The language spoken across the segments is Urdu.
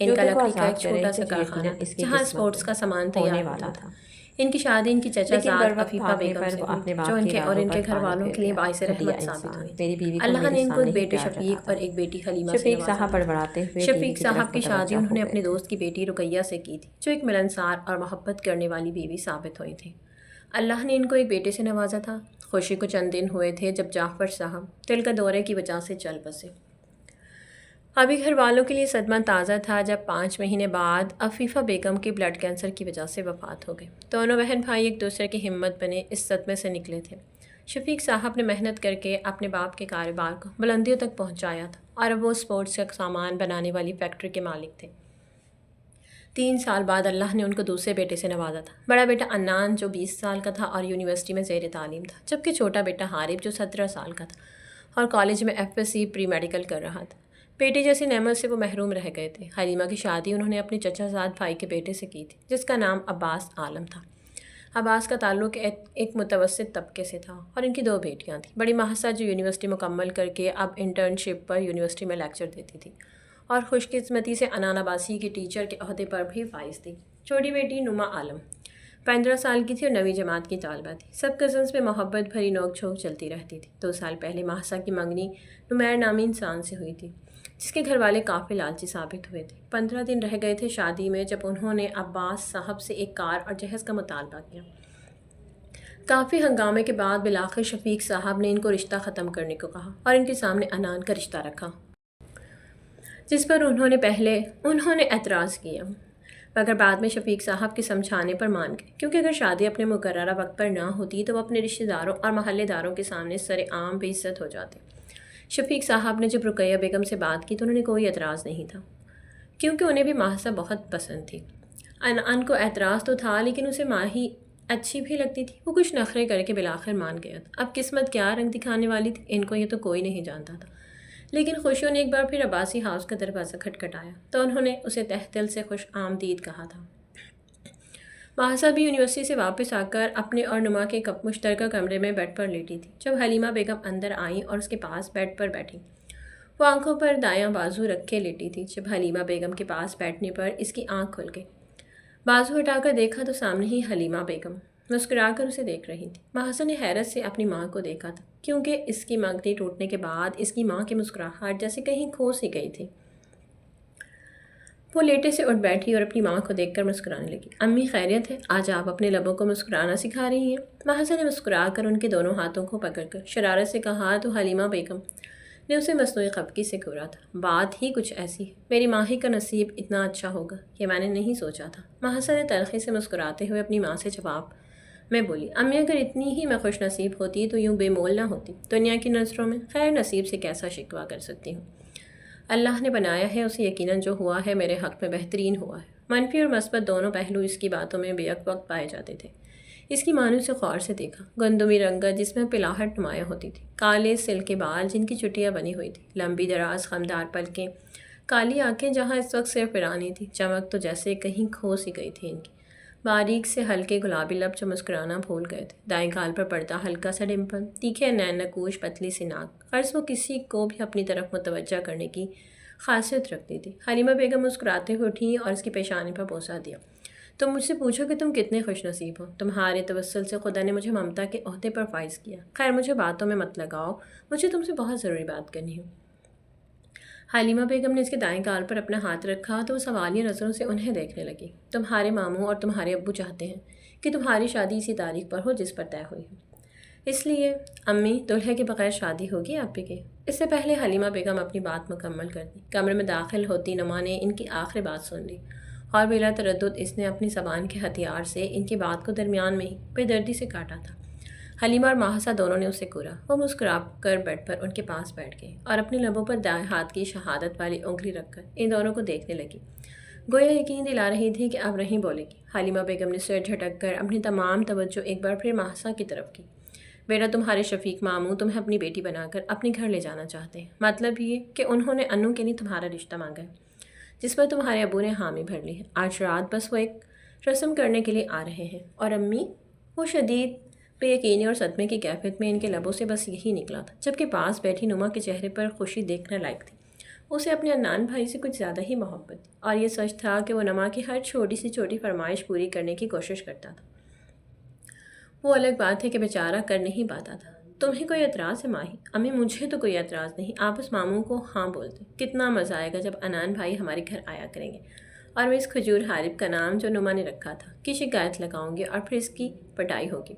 ان کا لکڑی کا ایک چھوٹا سا کارخانہ جہاں اسپورٹس کا سامان تیار ہوتا تھا۔ ان کی شادی ان کی چچا زاد عفیفہ بیگم سے ہوئی جو ان کے اور ان کے گھر والوں کے لیے باعث رحمت ثابت ہوئی۔ اللہ نے ان کو ایک بیٹے شفیق اور ایک بیٹی حلیمہ سے نوازا۔ شفیق صاحب کی شادی انہوں نے اپنے دوست کی بیٹی رقیہ سے کی تھی جو ایک ملنسار اور محبت کرنے والی بیوی ثابت ہوئی تھی۔ اللہ نے ان کو ایک بیٹے سے نوازا تھا۔ خوشی کو چند دن ہوئے تھے جب جعفر صاحب دل کا دورے کی وجہ سے چل بسے۔ ابھی گھر والوں کے لیے صدمہ تازہ تھا جب 5 مہینے بعد عفیفہ بیگم کی بلڈ کینسر کی وجہ سے وفات ہو گئی۔ دونوں بہن بھائی ایک دوسرے کی ہمت بنے اس صدمے سے نکلے تھے۔ شفیق صاحب نے محنت کر کے اپنے باپ کے کاروبار کو بلندیوں تک پہنچایا تھا اور اب وہ اسپورٹس کا سامان بنانے والی فیکٹری کے مالک تھے۔ 3 سال بعد اللہ نے ان کو دوسرے بیٹے سے نوازا تھا۔ بڑا بیٹا عنان جو 20 سال کا تھا اور یونیورسٹی میں زیر تعلیم تھا، جبکہ چھوٹا بیٹا حارب جو 17 سال کا تھا اور کالج میں FSc پری میڈیکل کر رہا تھا۔ بیٹی جیسی نعمت سے وہ محروم رہ گئے تھے۔ حلیمہ کی شادی انہوں نے اپنے چچا زاد بھائی کے بیٹے سے کی تھی جس کا نام عباس عالم تھا۔ عباس کا تعلق ایک متوسط طبقے سے تھا اور ان کی 2 بیٹیاں تھیں۔ بڑی مہسا جو یونیورسٹی مکمل کر کے اب انٹرنشپ پر یونیورسٹی میں لیکچر دیتی تھی اور خوش قسمتی سے عنان عباسی کی ٹیچر کے عہدے پر بھی فائز تھی۔ چھوٹی بیٹی نما عالم 15 سال کی تھی اور 9ویں جماعت کی طالبہ تھی۔ سب کزنس میں محبت بھری نوک جھوک چلتی رہتی تھی۔ 2 سال پہلے مہسا کی منگنی نمیر نامی انسان سے ہوئی تھی جس کے گھر والے کافی لالچی ثابت ہوئے تھے۔ 15 دن رہ گئے تھے شادی میں جب انہوں نے عباس صاحب سے ایک کار اور جہیز کا مطالبہ کیا۔ کافی ہنگامے کے بعد بالآخر شفیق صاحب نے ان کو رشتہ ختم کرنے کو کہا اور ان کے سامنے عنان کا رشتہ رکھا، جس پر انہوں نے اعتراض کیا، مگر بعد میں شفیق صاحب کے سمجھانے پر مان گئے، کیونکہ اگر شادی اپنے مقررہ وقت پر نہ ہوتی تو وہ اپنے رشتہ داروں اور محلے داروں کے سامنے سر عام بے عزت ہو جاتے۔ شفیق صاحب نے جب رقیہ بیگم سے بات کی تو انہوں نے کوئی اعتراض نہیں تھا، کیونکہ انہیں بھی مہسا بہت پسند تھی۔ عنان کو اعتراض تو تھا لیکن اسے ماہی اچھی بھی لگتی تھی۔ وہ کچھ نخرے کر کے بالآخر مان گیا تھا۔ اب قسمت کیا رنگ دکھانے والی تھی ان کو یہ تو کوئی نہیں جانتا تھا، لیکن خوشیوں نے ایک بار پھر عباسی ہاؤس کا دروازہ کھٹکھٹایا تو انہوں نے اسے تہ دل سے خوش آمدید کہا تھا۔ مہسا بھی یونیورسٹی سے واپس آ کر اپنے اور نما کے مشترکہ کمرے میں بیڈ پر لیٹی تھی جب حلیمہ بیگم اندر آئیں اور اس کے پاس بیڈ پر بیٹھی۔ وہ آنکھوں پر دایاں بازو رکھے لیٹی تھی۔ جب حلیمہ بیگم کے پاس بیٹھنے پر اس کی آنکھ کھل گئی، بازو ہٹا کر دیکھا تو سامنے ہی حلیمہ بیگم مسکرا کر اسے دیکھ رہی تھی۔ مہسا نے حیرت سے اپنی ماں کو دیکھا تھا کیونکہ اس کی منگنی ٹوٹنے کے بعد اس کی ماں کی مسکراہٹ جیسے کہیں کھو سی گئی تھی۔ وہ لیٹے سے اٹھ بیٹھی اور اپنی ماں کو دیکھ کر مسکرانے لگی۔ امی خیریت ہے؟ آج آپ اپنے لبوں کو مسکرانا سکھا رہی ہیں؟ مہسا نے مسکرا کر ان کے دونوں ہاتھوں کو پکڑ کر شرارت سے کہا تو حلیمہ بیگم نے اسے مصنوعی خفگی سے گھورا تھا۔ بات ہی کچھ ایسی ہے، میری ماہی کا نصیب اتنا اچھا ہوگا یہ میں نے نہیں سوچا تھا۔ مہسا نے تلخی سے مسکراتے ہوئے اپنی ماں سے جواب میں بولی، امی اگر اتنی ہی میں خوش نصیب ہوتی تو یوں بے مول نہ ہوتی، دنیا کی نظروں میں خیر نصیب سے کیسا شکوہ کر سکتی ہوں۔ اللہ نے بنایا ہے اسے یقیناً جو ہوا ہے میرے حق میں بہترین ہوا ہے۔ منفی اور مثبت دونوں پہلو اس کی باتوں میں بیک وقت پائے جاتے تھے۔ اس کی ماں نے اسے غور سے دیکھا۔ گندمی رنگت جس میں پلاہٹ نمایاں ہوتی تھی، کالے سل کے بال جن کی چٹیاں بنی ہوئی تھی، لمبی دراز خمدار پلکیں، کالی آنکھیں جہاں اس وقت صرف پرانی تھی، چمک تو جیسے کہیں کھو سی گئی تھی ان کی، باریک سے ہلکے گلابی لب جو مسکرانا بھول گئے تھے، دائیں گال پر پڑتا ہلکا سا ڈمپل، تیکھے نین نکوش پتلی سی ناک، غرض وہ کسی کو بھی اپنی طرف متوجہ کرنے کی خاصیت رکھتی تھی۔ حلیمہ بیگم مسکراتے ہوئے اٹھیں اور اس کی پیشانی پر بوسہ دیا۔ تم مجھ سے پوچھو کہ تم کتنے خوش نصیب ہو، تمہارے توسل سے خدا نے مجھے ممتا کے عہدے پر فائز کیا۔ خیر مجھے باتوں میں مت لگاؤ، مجھے تم سے بہت ضروری بات کرنی ہے۔ حلیمہ بیگم نے اس کے دائیں گال پر اپنا ہاتھ رکھا تو وہ سوالیہ نظروں سے انہیں دیکھنے لگی۔ تمہارے ماموں اور تمہارے ابو چاہتے ہیں کہ تمہاری شادی اسی تاریخ پر ہو جس پر طے ہوئی ہے، اس لیے امی دلہے کے بغیر شادی ہوگی آپ کی؟ اس سے پہلے حلیمہ بیگم اپنی بات مکمل کر دی، کمرے میں داخل ہوتی نما نے ان کی آخری بات سن لی اور بلا تردد اس نے اپنی زبان کے ہتھیار سے ان کی بات کو درمیان میں ہی بے دردی سے کاٹا تھا۔ حلیمہ اور مہسا دونوں نے اسے گھورا۔ وہ مسکرا کر بیڈ پر ان کے پاس بیٹھ گئی اور اپنے لبوں پر دائیں ہاتھ کی شہادت والی انگلی رکھ کر ان دونوں کو دیکھنے لگی، گویا یقین دلا رہی تھی کہ اب نہیں بولے گی۔ حلیمہ بیگم نے سر جھٹک کر اپنی تمام توجہ ایک بار پھر مہسا کی طرف کی۔ بیٹا تمہارے شفیق ماموں تمہیں اپنی بیٹی بنا کر اپنے گھر لے جانا چاہتے ہیں، مطلب یہ کہ انہوں نے انو کے لیے تمہارا رشتہ مانگا ہے جس پر تمہارے ابو نے حامی بھر لی ہے۔ آج رات بس وہ ایک رسم کرنے کے لیے آ رہے ہیں۔ اور امی؟ وہ شدید بے یقینی اور صدمے کی کیفیت میں ان کے لبوں سے بس یہی نکلا تھا، جبکہ پاس بیٹھی نما کے چہرے پر خوشی دیکھنے لائق تھی۔ اسے اپنے عدنان بھائی سے کچھ زیادہ ہی محبت تھی، اور یہ سچ تھا کہ وہ نما کی ہر چھوٹی سے چھوٹی فرمائش پوری کرنے کی کوشش کرتا تھا۔ وہ الگ بات ہے کہ بیچارہ کر نہیں پاتا تھا۔ تمہیں کوئی اعتراض ہے ماہی؟ امی مجھے تو کوئی اعتراض نہیں، آپ اس ماموں کو ہاں بولتے۔ کتنا مزہ آئے گا جب عدنان بھائی ہمارے گھر آیا کریں گے، اور میں اس کھجور حارب کا نام جو نما نے رکھا تھا کی شکایت لگاؤں گی، اور پھر اس کی پٹائی ہوگی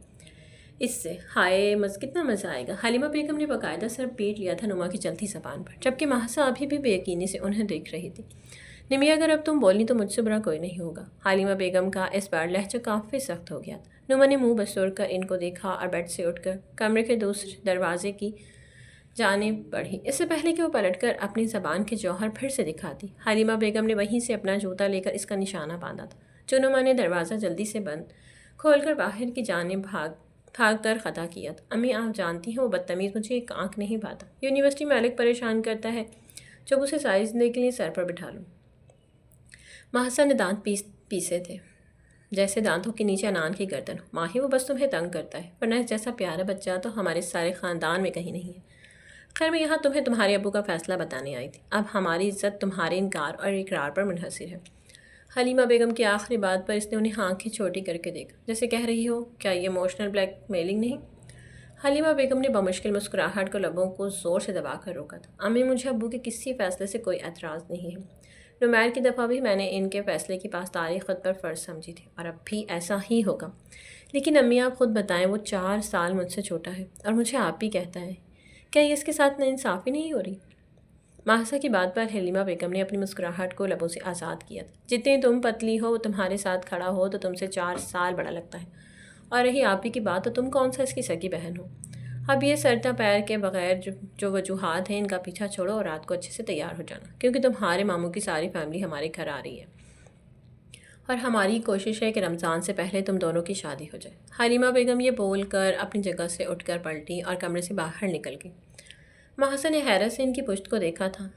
اس سے۔ ہائے کتنا مزہ آئے گا۔ حلیمہ بیگم نے باقاعدہ سر پیٹ لیا تھا نما کی چلتی زبان پر، جبکہ مہسا ابھی بھی بے یقینی سے انہیں دیکھ رہی تھی۔ نمی اگر اب تم بولی تو مجھ سے برا کوئی نہیں ہوگا۔ حلیمہ بیگم کا اس بار لہجہ کافی سخت ہو گیا تھا۔ نما نے منہ بسور کر ان کو دیکھا اور بیڈ سے اٹھ کر کمرے کے دوسرے دروازے کی جانب بڑھی، اس سے پہلے کہ وہ پلٹ کر اپنی زبان کے جوہر پھر سے دکھاتی۔ حلیمہ بیگم نے وہیں سے اپنا جوتا لے کر اس کا نشانہ باندھا تھا، جو نما نے دروازہ جلدی سے بند کھول کر باہر کی جانب بھاگ کر خطا کیا تھا۔ امی آپ جانتی ہیں وہ بدتمیز مجھے ایک آنکھ نہیں پاتا۔ یونیورسٹی میں الگ پریشان کرتا ہے، جب اسے ساری زندگی کے لیے سر پر بٹھا لوں۔ مہسا نے دانت پیسے تھے جیسے دانتوں کے نیچے انان کی گردن ہو۔ ماہی وہ بس تمہیں تنگ کرتا ہے، ورنہ اس جیسا پیارا بچہ تو ہمارے سارے خاندان میں کہیں نہیں ہے۔ خیر میں یہاں تمہیں تمہارے ابو کا فیصلہ بتانے آئی تھی۔ اب ہماری عزت تمہارے انکار اور اقرار پر منحصر ہے۔ حلیمہ بیگم کی آخری بات پر اس نے انہیں آنکھیں چھوٹی کر کے دیکھا، جیسے کہہ رہی ہو کیا یہ ایموشنل بلیک میلنگ نہیں؟ حلیمہ بیگم نے بمشکل مسکراہٹ کو لبوں کو زور سے دبا کر روکا تھا۔ امی مجھے ابو کے کسی فیصلے سے کوئی اعتراض نہیں ہے۔ نمیر کی دفعہ بھی میں نے ان کے فیصلے کی پاسداری خود پر فرض سمجھی تھی، اور اب بھی ایسا ہی ہوگا۔ لیکن امی آپ خود بتائیں، وہ 4 سال مجھ سے چھوٹا ہے اور مجھے آپ بھی کہتا ہے، کیا یہ اس کے ساتھ ناانصافی نہیں ہو رہی؟ مہسا کی بات پر حلیمہ بیگم نے اپنی مسکراہٹ کو لبوں سے آزاد کیا تھا۔ جتنی تم پتلی ہو وہ تمہارے ساتھ کھڑا ہو تو تم سے 4 سال بڑا لگتا ہے، اور رہی آپ ہی کی بات تو تم کون سا اس کی سگی بہن ہو؟ اب یہ سرتا پیر کے بغیر جو وجوہات ہیں ان کا پیچھا چھوڑو اور رات کو اچھے سے تیار ہو جانا، کیونکہ تمہارے ماموں کی ساری فیملی ہمارے گھر آ رہی ہے، اور ہماری کوشش ہے کہ رمضان سے پہلے تم دونوں کی شادی ہو جائے۔ حلیمہ بیگم یہ بول کر اپنی جگہ سے اٹھ کر پلٹی اور کمرے سے باہر نکل گئی۔ مہسا نے حیرت سے ان کی پشت کو دیکھا تھا۔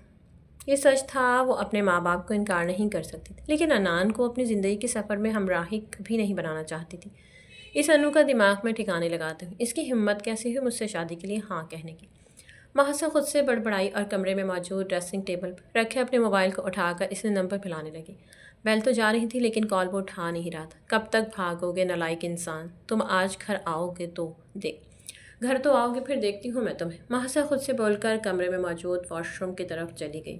یہ سچ تھا، وہ اپنے ماں باپ کو انکار نہیں کر سکتی تھی، لیکن عدنان کو اپنی زندگی کے سفر میں ہمراہی کبھی نہیں بنانا چاہتی تھی۔ اس انو کا دماغ میں ٹھکانے لگاتے ہوئے اس کی ہمت کیسے ہوئی مجھ سے شادی کے لیے ہاں کہنے کی؟ مہسا خود سے بڑبڑائی اور کمرے میں موجود ڈریسنگ ٹیبل پر رکھے اپنے موبائل کو اٹھا کر اس نے نمبر پلانے لگی۔ بیل تو جا رہی تھی لیکن کال وہ اٹھا نہیں رہا تھا۔ کب تک بھاگو گے نالائق انسان؟ تم آج گھر آؤ گے تو گھر تو آؤ گے، پھر دیکھتی ہوں میں تمہیں۔ مہسا خود سے بول کر کمرے میں موجود واش روم کی طرف چلی گئی۔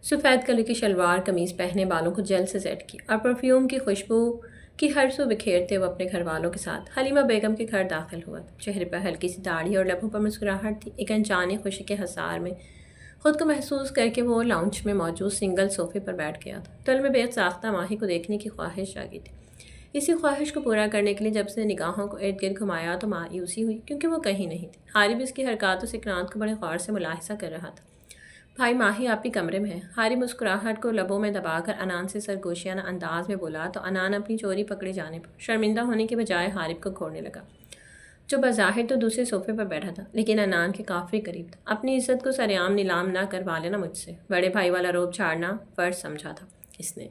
سفید کلر کی شلوار قمیض پہنے، بالوں کو جیل سے سیٹ کی اور پرفیوم کی خوشبو کی ہر سو بکھیرتے وہ اپنے گھر والوں کے ساتھ حلیمہ بیگم کے گھر داخل ہوا تھا۔ چہرے پر ہلکی سی داڑھی اور لبوں پر مسکراہٹ تھی۔ ایک انجانی خوشی کے حصار میں خود کو محسوس کر کے وہ لاؤنج میں موجود سنگل صوفے پر بیٹھ گیا تھا۔ دل میں بے ساختہ ماہی کو دیکھنے کی خواہش جاگی تھی۔ اسی خواہش کو پورا کرنے کے لیے جب اس نے نگاہوں کو ارد گرد گھمایا تو مایوسی ہوئی، کیونکہ وہ کہیں نہیں تھی۔ حارب اس کی حرکاتوں سے اقرانت کو بڑے غور سے ملاحظہ کر رہا تھا۔ بھائی ماہی آپ بھی کمرے میں ہے؟ حارب مسکراہٹ کو لبوں میں دبا کر انان سے سرگوشیانہ انداز میں بولا تو انان اپنی چوری پکڑے جانے پر شرمندہ ہونے کے بجائے حارب کو گھورنے لگا، جو بظاہر تو دوسرے صوفے پر بیٹھا تھا لیکن انان کے کافی قریب تھا۔ اپنی عزت کو سرعام نیلام نہ کروا لینا مجھ سے، بڑے بھائی والا روب چھاڑنا فرض سمجھا تھا اس نے،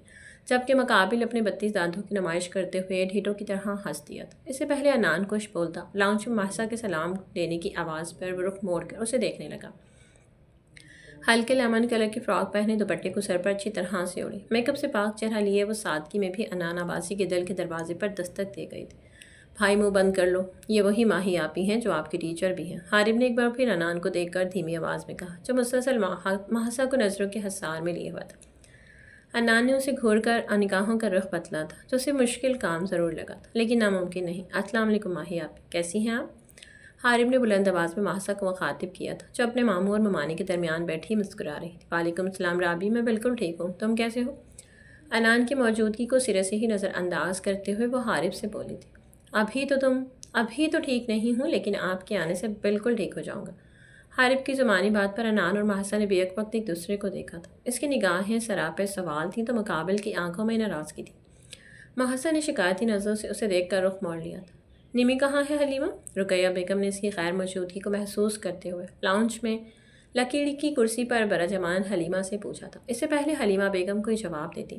جبکہ مقابل اپنے 32 دانتوں کی نمائش کرتے ہوئے ڈھیٹوں کی طرح ہنس دیا تھا۔ اس سے پہلے انان کچھ بولتا، لاؤنج میں مہسا کے سلام دینے کی آواز پر وہ رخ موڑ کر اسے دیکھنے لگا۔ ہلکے لیمن کلر کی فراک پہنے، دوپٹے کو سر پر اچھی طرح سے اوڑے، میک اپ سے پاک چہرہ لیے وہ سادگی میں بھی انان آبادی کے دل کے دروازے پر دستک دے گئی تھی۔ بھائی منہ بند کر لو، یہ وہی ماہی آپی ہیں جو آپ کی ٹیچر بھی ہیں، حارب نے ایک بار پھر انان کو دیکھ کر دھیمی آواز میں کہا، جو مسلسل مہسا کو نظروں کے حصار میں لیے ہوا تھا۔ انان نے اسے گھور کر نگاہوں کا رخ بتلا تھا، جو اسے مشکل کام ضرور لگا تھا لیکن ناممکن نہیں۔ السلام علیکم ماہی آپی، کیسی ہیں آپ؟ حارب نے بلند آواز میں مہسا کو مخاطب کیا تھا، جو اپنے ماموں اور ممانی کے درمیان بیٹھی مسکرا رہی تھی۔ وعلیکم السلام رابی، میں بالکل ٹھیک ہوں، تم کیسے ہو؟ انان کی موجودگی کو سرے سے ہی نظر انداز کرتے ہوئے وہ حارب سے بولی تھی، ابھی تو ٹھیک نہیں ہوں لیکن آپ کے آنے سے بالکل ٹھیک ہو جاؤں گا۔ حارب کی زبانی بات پر انان اور مہسا نے بیک وقت ایک دوسرے کو دیکھا تھا۔ اس کی نگاہیں سراپے سوال تھیں تو مقابل کی آنکھوں میں ناراضگی تھی۔ مہسا نے شکایتی نظروں سے اسے دیکھ کر رخ موڑ لیا تھا۔ نمی کہاں ہے حلیمہ؟ رقیہ بیگم نے اس کی غیر موجودگی کو محسوس کرتے ہوئے لاؤنج میں لکڑی کی کرسی پر برجمان حلیمہ سے پوچھا تھا۔ اس سے پہلے حلیمہ بیگم کوئی جواب دیتی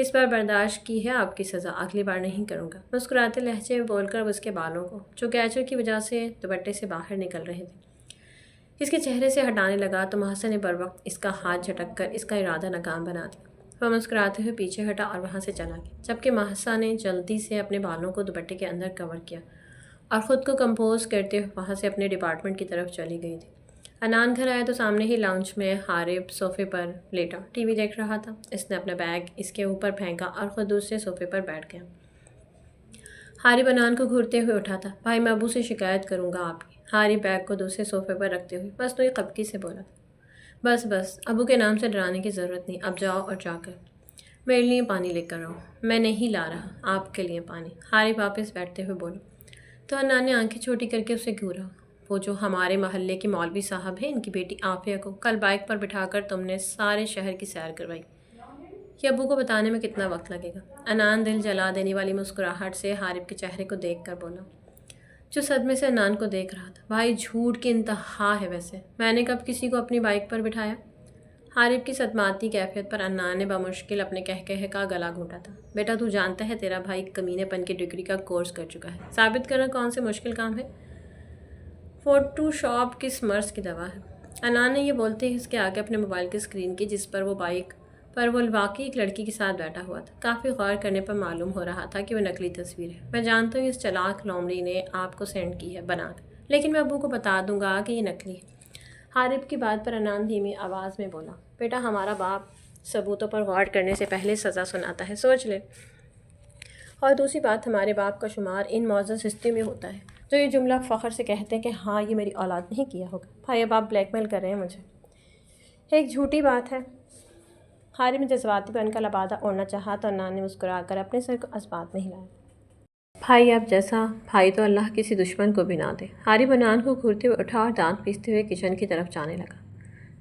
اس بار برداشت کی ہے آپ کی سزا، اگلی بار نہیں کروں گا، مسکراتے لہجے میں بول کر وہ اس کے بالوں کو جو کیچر کی وجہ سے دوپٹے سے باہر نکل رہے تھے اس کے چہرے سے ہٹانے لگا تو محسا نے بروقت اس کا ہاتھ جھٹک کر اس کا ارادہ ناکام بنا دیا۔ وہ مسکراتے ہوئے پیچھے ہٹا اور وہاں سے چلا گیا، جبکہ محسا نے جلدی سے اپنے بالوں کو دوپٹے کے اندر کور کیا اور خود کو کمپوز کرتے ہوئے وہاں سے اپنے ڈپارٹمنٹ کی طرف چلی گئی تھی۔ انان گھر آیا تو سامنے ہی لاؤنج میں حارب صوفے پر لیٹا ٹی وی دیکھ رہا تھا۔ اس نے اپنا بیگ اس کے اوپر پھینکا اور خود دوسرے صوفے پر بیٹھ گیا۔ حارب انان کو گھورتے ہوئے اٹھا تھا۔ بھائی میں ابو سے شکایت کروں گا آپ کی۔ حارب بیگ کو دوسرے صوفے پر رکھتے ہوئے مصنوعی خفگی سے بولا تھا۔ بس ابو کے نام سے ڈرانے کی ضرورت نہیں، اب جاؤ اور جا کر میرے لیے پانی لے کر آؤ۔ میں نہیں لا رہا آپ کے لیے پانی، حارب واپس بیٹھتے ہوئے بولا تو انان نے آنکھیں چھوٹی کر کے اسے گھورا۔ وہ جو ہمارے محلے کے مولوی صاحب ہیں، ان کی بیٹی عافیہ کو کل بائک پر بٹھا کر تم نے سارے شہر کی سیر کروائی، یہ ابو کو بتانے میں کتنا وقت لگے گا؟ انان دل جلا دینے والی مسکراہٹ سے حارب کے چہرے کو دیکھ کر بولا، جو صدمے سے انان کو دیکھ رہا تھا۔ بھائی جھوٹ کی انتہا ہے، ویسے میں نے کب کسی کو اپنی بائک پر بٹھایا؟ حارب کی صدماتی کیفیت پر انان نے بمشکل اپنے کہکہے کا گلا گھونٹا تھا۔ بیٹا تو جانتا ہے تیرا بھائی کمینے پن کی ڈگری کا کورس کر چکا ہے، ثابت کرنا کون سے مشکل کام ہے؟ فوٹو شاپ کس مرض کی دوا ہے؟ انان نے یہ بولتے ہی اس کے آگے اپنے موبائل کی اسکرین کی، جس پر وہ بائک پر وہ واقعی ایک لڑکی کے ساتھ بیٹھا ہوا تھا، کافی غور کرنے پر معلوم ہو رہا تھا کہ وہ نقلی تصویر ہے۔ میں جانتا ہوں اس چلاک لومڑی نے آپ کو سینڈ کی ہے بنا کر، لیکن میں ابو کو بتا دوں گا کہ یہ نقلی ہے۔ حارب کی بات پر انان دھیمی آواز میں بولا، بیٹا ہمارا باپ ثبوتوں پر غور کرنے سے پہلے سزا سناتا ہے، سوچ لے۔ اور دوسری بات، ہمارے باپ کا شمار ان معزز ہستیوں میں ہوتا ہے جو یہ جملہ فخر سے کہتے ہیں کہ ہاں یہ میری اولاد نہیں کیا ہوگا۔ بھائی اب آپ بلیک میل کر رہے ہیں مجھے، ایک جھوٹی بات ہے۔ حارب نے جذباتی پن کا لبادہ اوڑھنا چاہا تو انان نے مسکرا کر اپنے سر کو اسبات میں ہلایا۔ بھائی آپ جیسا بھائی تو اللہ کسی دشمن کو بھی نہ دے۔ حارب انان کو گھورتے ہوئے اٹھا اور دانت پیستے ہوئے کچن کی طرف جانے لگا،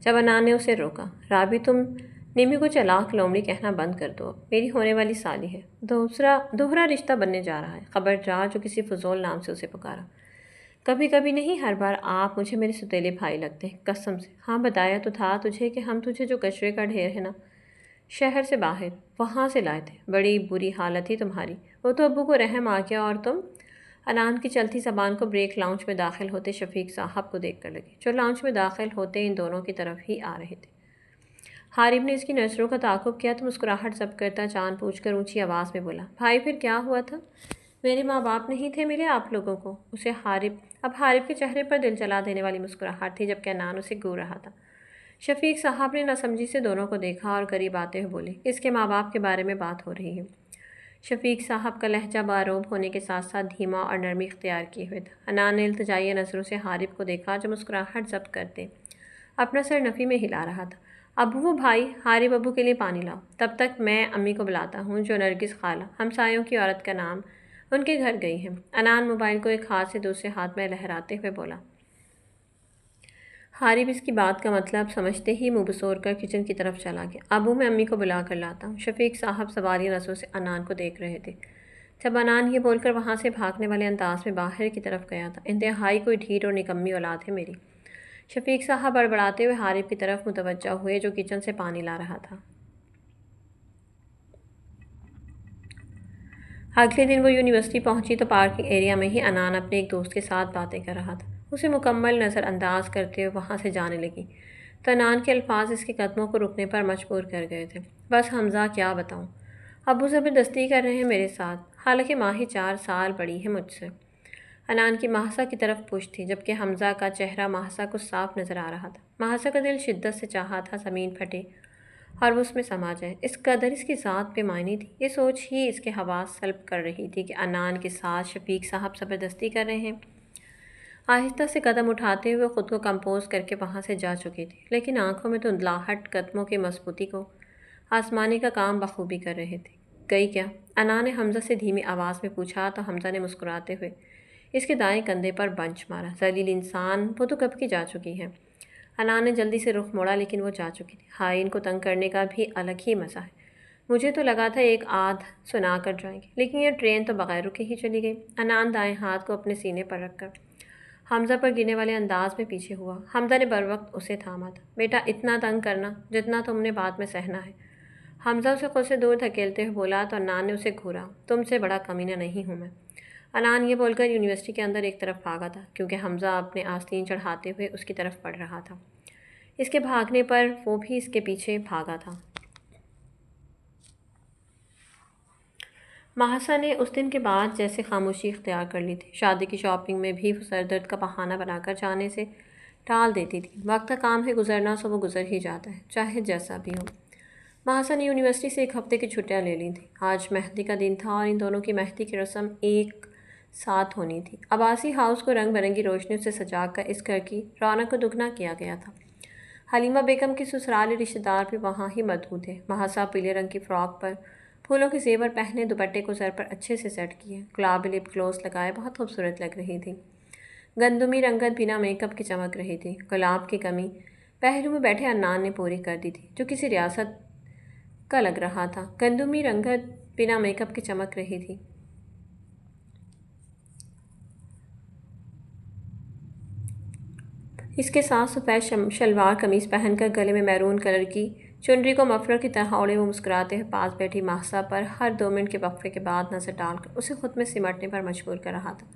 جب انان نے اسے روکا۔ رابی تم نیمی کو چلاک لومڑی کہنا بند کر دو، میری ہونے والی سالی ہے، دوہرا رشتہ بننے جا رہا ہے، خبردار جو کسی فضول نام سے اسے پکارا۔ کبھی کبھی نہیں، ہر بار آپ مجھے میرے ستیلے بھائی لگتے ہیں، قسم سے۔ ہاں بتایا تو تھا تجھے کہ ہم تجھے جو کچرے کا ڈھیر ہے نا، شہر سے باہر، وہاں سے لائے تھے، بڑی بری حالت تھی تمہاری، وہ تو ابو کو رحم آ گیا اور تم۔ انان کی چلتی زبان کو بریک لاؤنج میں داخل ہوتے شفیق صاحب کو دیکھ کر لگی، جو لاؤنج میں داخل ہوتے ان دونوں کی طرف ہی آ رہے تھے۔ حارب نے اس کی نظروں کا تعاقب کیا تو مسکراہٹ ضبط کرتا جان پوچھ کر اونچی آواز میں بولا، بھائی پھر کیا ہوا تھا؟ میرے ماں باپ نہیں تھے ملے آپ لوگوں کو؟ اب حارب کے چہرے پر دل جلا دینے والی مسکراہٹ تھی، جبکہ انان اسے گھور رہا تھا۔ شفیق صاحب نے ناسمجھی سے دونوں کو دیکھا اور قریب آتے ہوئے بولے، اس کے ماں باپ کے بارے میں بات ہو رہی ہے۔ شفیق صاحب کا لہجہ باروب ہونے کے ساتھ ساتھ دھیما اور نرمی اختیار کیے ہوئے تھا۔ انان نے التجائیہ نظروں سے حارب کو دیکھا جو مسکراہٹ ضبط کرتے اپنا سر نفی میں ہلا رہا تھا۔ ابو وہ بھائی، حارب ابو کے لیے پانی لاؤ، تب تک میں امی کو بلاتا ہوں، جو نرگس خالہ، ہمسایوں کی عورت کا نام، ان کے گھر گئی ہیں۔ انان موبائل کو ایک ہاتھ سے دوسرے ہاتھ میں لہراتے ہوئے بولا۔ حارب اس کی بات کا مطلب سمجھتے ہی منہ بسور کر کچن کی طرف چلا گیا۔ ابو میں امی کو بلا کر لاتا ہوں۔ شفیق صاحب سوالیہ نظروں سے انان کو دیکھ رہے تھے۔ جب انان یہ بول کر وہاں سے بھاگنے والے انداز میں باہر کی طرف گیا تھا، انتہائی کوئی ڈھیٹ اور نکمی اولاد ہے میری۔ شفیق صاحب بڑبڑاتے ہوئے حارب کی طرف متوجہ ہوئے جو کچن سے پانی لا رہا تھا۔ اگلے دن وہ یونیورسٹی پہنچی تو پارکنگ ایریا میں ہی انان اپنے ایک دوست کے ساتھ باتیں کر رہا تھا۔ اسے مکمل نظر انداز کرتے ہوئے وہاں سے جانے لگی تو انان کے الفاظ اس کے قدموں کو رکنے پر مجبور کر گئے تھے۔ بس حمزہ کیا بتاؤں، ابو زبردستی کر رہے ہیں میرے ساتھ، حالانکہ ماہی 4 سال بڑی ہے مجھ سے۔ انان کی محسا کی طرف پشت تھی، جبکہ حمزہ کا چہرہ محسا کو صاف نظر آ رہا تھا۔ محسا کا دل شدت سے چاہا تھا زمین پھٹے اور وہ اس میں سما جائے، اس قدر اس کی ذات بے معنی تھی۔ یہ سوچ ہی اس کے حواس سلب کر رہی تھی کہ انان کے ساتھ شفیق صاحب زبردستی کر رہے ہیں۔ آہستہ سے قدم اٹھاتے ہوئے خود کو کمپوز کر کے وہاں سے جا چکی تھی، لیکن آنکھوں میں دھندلاہٹ قدموں کی مضبوطی کو آزمانے کا کام بخوبی کر رہے تھے۔ گئی کیا؟ انان نے حمزہ سے دھیمی آواز میں پوچھا تو حمزہ نے مسکراتے ہوئے اس کے دائیں کندھے پر بنچ مارا۔ ذلیل انسان، وہ تو کب کی جا چکی ہے۔ انان نے جلدی سے رخ موڑا، لیکن وہ جا چکی تھی۔ ہائی، ان کو تنگ کرنے کا بھی الگ ہی مزہ ہے، مجھے تو لگا تھا ایک آدھ سنا کر جائیں گے، لیکن یہ ٹرین تو بغیر رکے ہی چلی گئی۔ انان دائیں ہاتھ کو اپنے سینے پر رکھ کر حمزہ پر گرنے والے انداز میں پیچھے ہوا۔ حمزہ نے بروقت اسے تھاما تھا۔ بیٹا اتنا تنگ کرنا جتنا تم نے بعد میں سہنا ہے، حمزہ اسے خود سے دور دھکیلتے ہوئے بولا تو انان نے اسے گھورا، تم سے بڑا کمینہ نہیں ہوں میں۔ انان یہ بول کر یونیورسٹی کے اندر ایک طرف بھاگا تھا کیونکہ حمزہ اپنے آستین چڑھاتے ہوئے اس کی طرف بڑھ رہا تھا۔ اس کے بھاگنے پر وہ بھی اس کے پیچھے بھاگا تھا۔ مہاسا نے اس دن کے بعد جیسے خاموشی اختیار کر لی تھی۔ شادی کی شاپنگ میں بھی وہ سر درد کا بہانہ بنا کر جانے سے ٹال دیتی تھی۔ وقت کا کام ہے گزرنا، سو وہ گزر ہی جاتا ہے، چاہے جیسا بھی ہو۔ مہاسا نے یونیورسٹی سے 1 ہفتے کی چھٹیاں لے لی تھیں۔ آج مہندی کا دن تھا اور ان دونوں کی مہندی کی رسم ایک ساتھ ہونی تھی۔ عباسی ہاؤس کو رنگ برنگی روشنیوں سے سجا کر اس گھر کی رونق کو دگنا کیا گیا تھا۔ حلیمہ بیگم کے سسرالی رشتہ دار بھی وہاں ہی موجود تھے۔ مہاسا پیلے رنگ کی فراک پر پھولوں کے زیور پہنے، دوپٹے کو سر پر اچھے سے سیٹ کیے، گلابی لپ گلوس لگائے بہت خوبصورت لگ رہی تھی۔ گندمی رنگت بنا میک اپ کی چمک رہی تھی۔ گلاب کی کمی پہلو میں بیٹھے انان نے پوری کر دی تھی، جو کسی ریاست کا لگ رہا تھا۔ گندمی رنگت بنا میک اپ کی چمک رہی تھی۔ اس کے ساتھ سفید شلوار قمیص پہن کر گلے میں میرون کلر کی چنری کو مفلر کی طرح اوڑھے وہ مسکراتے ہوئے پاس بیٹھی مہاسا پر ہر 2 منٹ کے وقفے کے بعد نظر ڈال کر اسے خود میں سمٹنے پر مجبور کر رہا تھا۔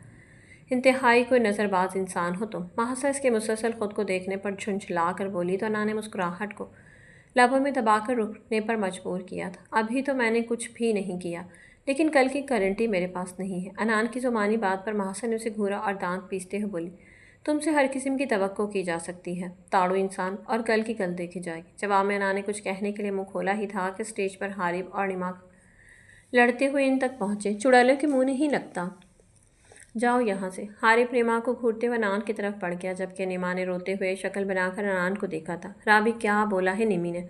انتہائی کوئی نظر باز انسان ہو تم۔ مہاسا اس کے مسلسل خود کو دیکھنے پر جھنجھلا کر بولی تو انان نے مسکراہٹ کو لبوں میں دبا کر رکنے پر مجبور کیا تھا۔ ابھی تو میں نے کچھ بھی نہیں کیا، لیکن کل کی گارنٹی میرے پاس نہیں ہے۔ انان کی زبانی بات پر مہاسا نے اسے گھورا اور دانت پیستے ہوئے بولی، تم سے ہر قسم کی توقع کی جا سکتی ہے، تاڑو انسان، اور کل کی کل دیکھی جائے گی۔ جواب میں انان نے کچھ کہنے کے لیے منہ کھولا ہی تھا کہ اسٹیج پر حارب اور نما لڑتے ہوئے ان تک پہنچے۔ چڑیلوں کے منہ نہیں لگتا، جاؤ یہاں سے۔ حارب نما کو گھورتے ہوئے انان کی طرف بڑھ گیا، جبکہ نما نے روتے ہوئے شکل بنا کر انان کو دیکھا تھا۔ رابی کیا بولا ہے نمی نے؟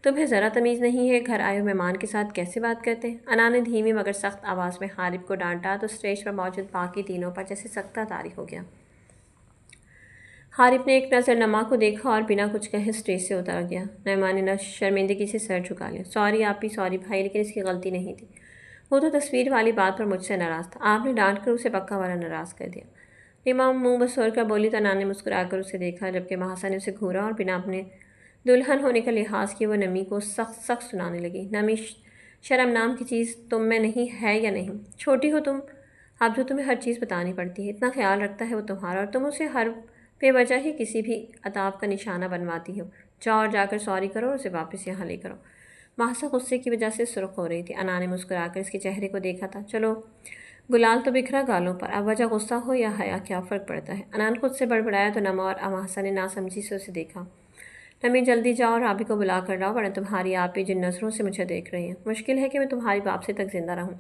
تمہیں ذرا تمیز نہیں ہے، گھر آئے ہوئے مہمان کے ساتھ کیسے بات کرتے ہیں؟ انان نے دھیمی مگر سخت آواز میں حارب کو ڈانٹا تو اسٹیج پر موجود باقی تینوں پر جیسے سکتہ طاری ہو گیا۔ حارب نے ایک نظر نما کو دیکھا اور بنا کچھ کہے اسٹیج سے اتر گیا۔ نما نے شرمندگی سے سر جھکا لیا۔ سوری آپی، سوری بھائی، لیکن اس کی غلطی نہیں تھی۔ وہ تو تصویر والی بات پر مجھ سے ناراض تھا، آپ نے ڈانٹ کر اسے پکا والا ناراض کر دیا۔ نما منہ بسور کر بولی تو انان نے مسکرا کر اسے دیکھا، جبکہ مہاسا نے اسے گھورا اور بنا اپنے دلہن ہونے کا لحاظ کیے وہ نمی کو سخت سخت سنانے لگی۔ نمی، شرم نام کی چیز تم میں نہیں ہے یا نہیں؟ چھوٹی ہو تم، اب جو تمہیں ہر چیز بتانی پڑتی ہے، اتنا خیال رکھتا ہے وہ تمہارا، اور تم اسے ہر بے وجہ ہی کسی بھی عتاب کا نشانہ بنواتی ہو۔ جاؤ اور جا کر سوری کرو اور اسے واپس یہاں لے کرو۔ مہاسا غصے کی وجہ سے سرخ ہو رہی تھی۔ انان نے مسکرا کر اس کے چہرے کو دیکھا تھا۔ چلو، گلال تو بکھرا گالوں پر، اب وجہ غصہ ہو یا حیا کیا فرق پڑتا ہے؟ انان خود سے بڑبڑایا تو نما اور مہاسا نے ناسمجھی سے اسے دیکھا۔ نمی، جلدی جاؤ اور رابی کو بلا کر لاؤ، ورنہ تمہاری آپی جن نظروں سے مجھے دیکھ رہی ہیں، مشکل ہے کہ میں تمہاری واپسی تک زندہ رہوں۔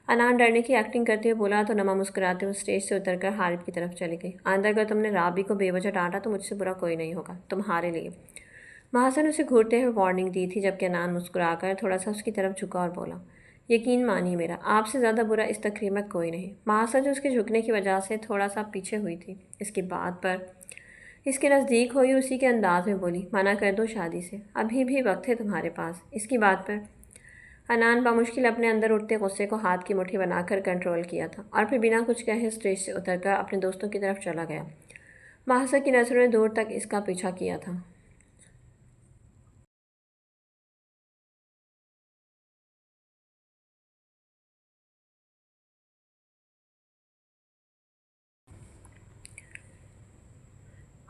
انان ڈرنے کی ایکٹنگ کرتے ہوئے بولا تو نما مسکراتے ہوئے اسٹیج سے اتر کر حارب کی طرف چلی گئی۔ آئندہ اگر تم نے رابی کو بے وجہ ڈانٹا تو مجھ سے برا کوئی نہیں ہوگا، تمہارے لیے۔ مہاسا نے اسے گھورتے ہوئے وارننگ دی تھی، جبکہ انان مسکرا کر تھوڑا سا اس کی طرف جھکا اور بولا، یقین مانیے میرا، آپ سے زیادہ برا اس تقریب میں کوئی نہیں۔ مہاسا جو اس کے جھکنے کی وجہ سے تھوڑا سا پیچھے ہوئی تھی، اس کی بات پر اس کے نزدیک ہوئی، اسی کے انداز میں بولی، منع کر دو شادی سے، ابھی بھی وقت ہے تمہارے پاس۔ اس کی بات پر انان بمشکل اپنے اندر اٹھتے غصے کو ہاتھ کی مٹھی بنا کر کنٹرول کیا تھا، اور پھر بنا کچھ کہے اسٹیج سے اتر کر اپنے دوستوں کی طرف چلا گیا۔ مہاسا کی نظروں نے دور تک اس کا پیچھا کیا تھا۔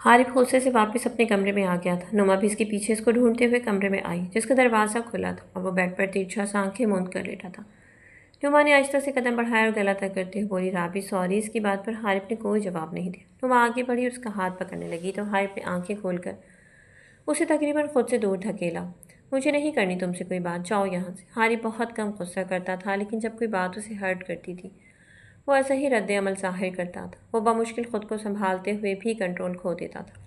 حارب غصے سے واپس اپنے کمرے میں آ گیا تھا۔ نما بھی اس کے پیچھے اس کو ڈھونڈتے ہوئے کمرے میں آئی، جس کا دروازہ کھلا تھا اور وہ بیڈ پر ترچھا سا آنکھیں موند کر لیٹا تھا۔ نما نے آہستہ سے قدم بڑھایا اور گلا تک کرتے ہوئے بولی، رابی سوری۔ اس کی بات پر حارب نے کوئی جواب نہیں دیا۔ نما آگے بڑھی اور اس کا ہاتھ پکڑنے لگی تو حارب نے آنکھیں کھول کر اسے تقریباً خود سے دور دھکیلا۔ مجھے نہیں کرنی تم سے کوئی بات، جاؤ یہاں سے۔ حارب بہت کم غصہ کرتا تھا، لیکن جب کوئی بات اسے ہرٹ کرتی تھی وہ ایسا ہی رد عمل ظاہر کرتا تھا۔ وہ بمشکل خود کو سنبھالتے ہوئے بھی کنٹرول کھو دیتا تھا۔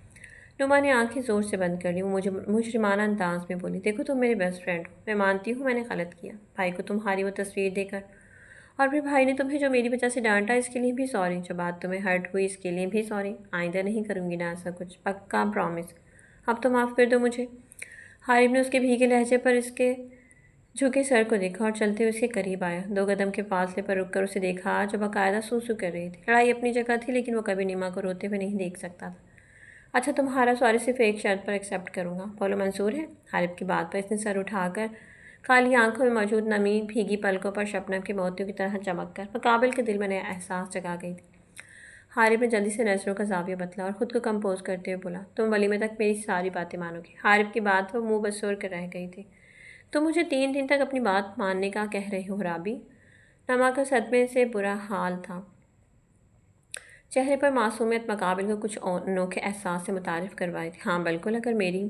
نما نے آنکھیں زور سے بند کر لیں۔ وہ مجرمانہ انداز میں بولی، دیکھو تم میرے بیسٹ فرینڈ ہو، میں مانتی ہوں میں نے غلط کیا، بھائی کو تمہاری وہ تصویر دے کر، اور پھر بھائی نے تمہیں جو میری وجہ سے ڈانٹا اس کے لیے بھی سوری، جو بات تمہیں ہرٹ ہوئی اس کے لیے بھی سوری، آئندہ نہیں کروں گی نا ایسا کچھ، پکا پرامس، اب تو معاف کر دو مجھے۔ حارب نے اس کے بھیگے لہجے پر اس کے جھکے سر کو دیکھا اور چلتے ہوئے اس کے قریب آیا۔ 2 قدم کے فاصلے پر رک کر اسے دیکھا، جو باقاعدہ سو کر رہی تھی۔ لڑائی اپنی جگہ تھی، لیکن وہ کبھی نما کو روتے ہوئے نہیں دیکھ سکتا تھا۔ اچھا، تمہارا سوری صرف ایک شرط پر ایکسیپٹ کروں گا، بولو منظور ہے؟ حارب کی بات پر اس نے سر اٹھا کر کالی آنکھوں میں موجود نمی بھیگی پلکوں پر شبنم کے موتیوں کی طرح چمک کر مقابل کے دل میں نیا احساس جگا گئی تھی۔ حارب نے جلدی سے نظروں کا زاویہ بدلا اور خود کو کمپوز کرتے ہوئے بولا، تم ولیمے تک میری ساری باتیں مانو گی۔ حارب کی بات وہ منہ بسور کر رہ گئی تھی۔ تم مجھے 3 دن تک اپنی بات ماننے کا کہہ رہے ہو رابی؟ نما کا صدمے سے برا حال تھا، چہرے پر معصومیت مقابل کو کچھ انوکھے احساس سے متعارف کروائی تھی۔ ہاں بالکل، اگر میری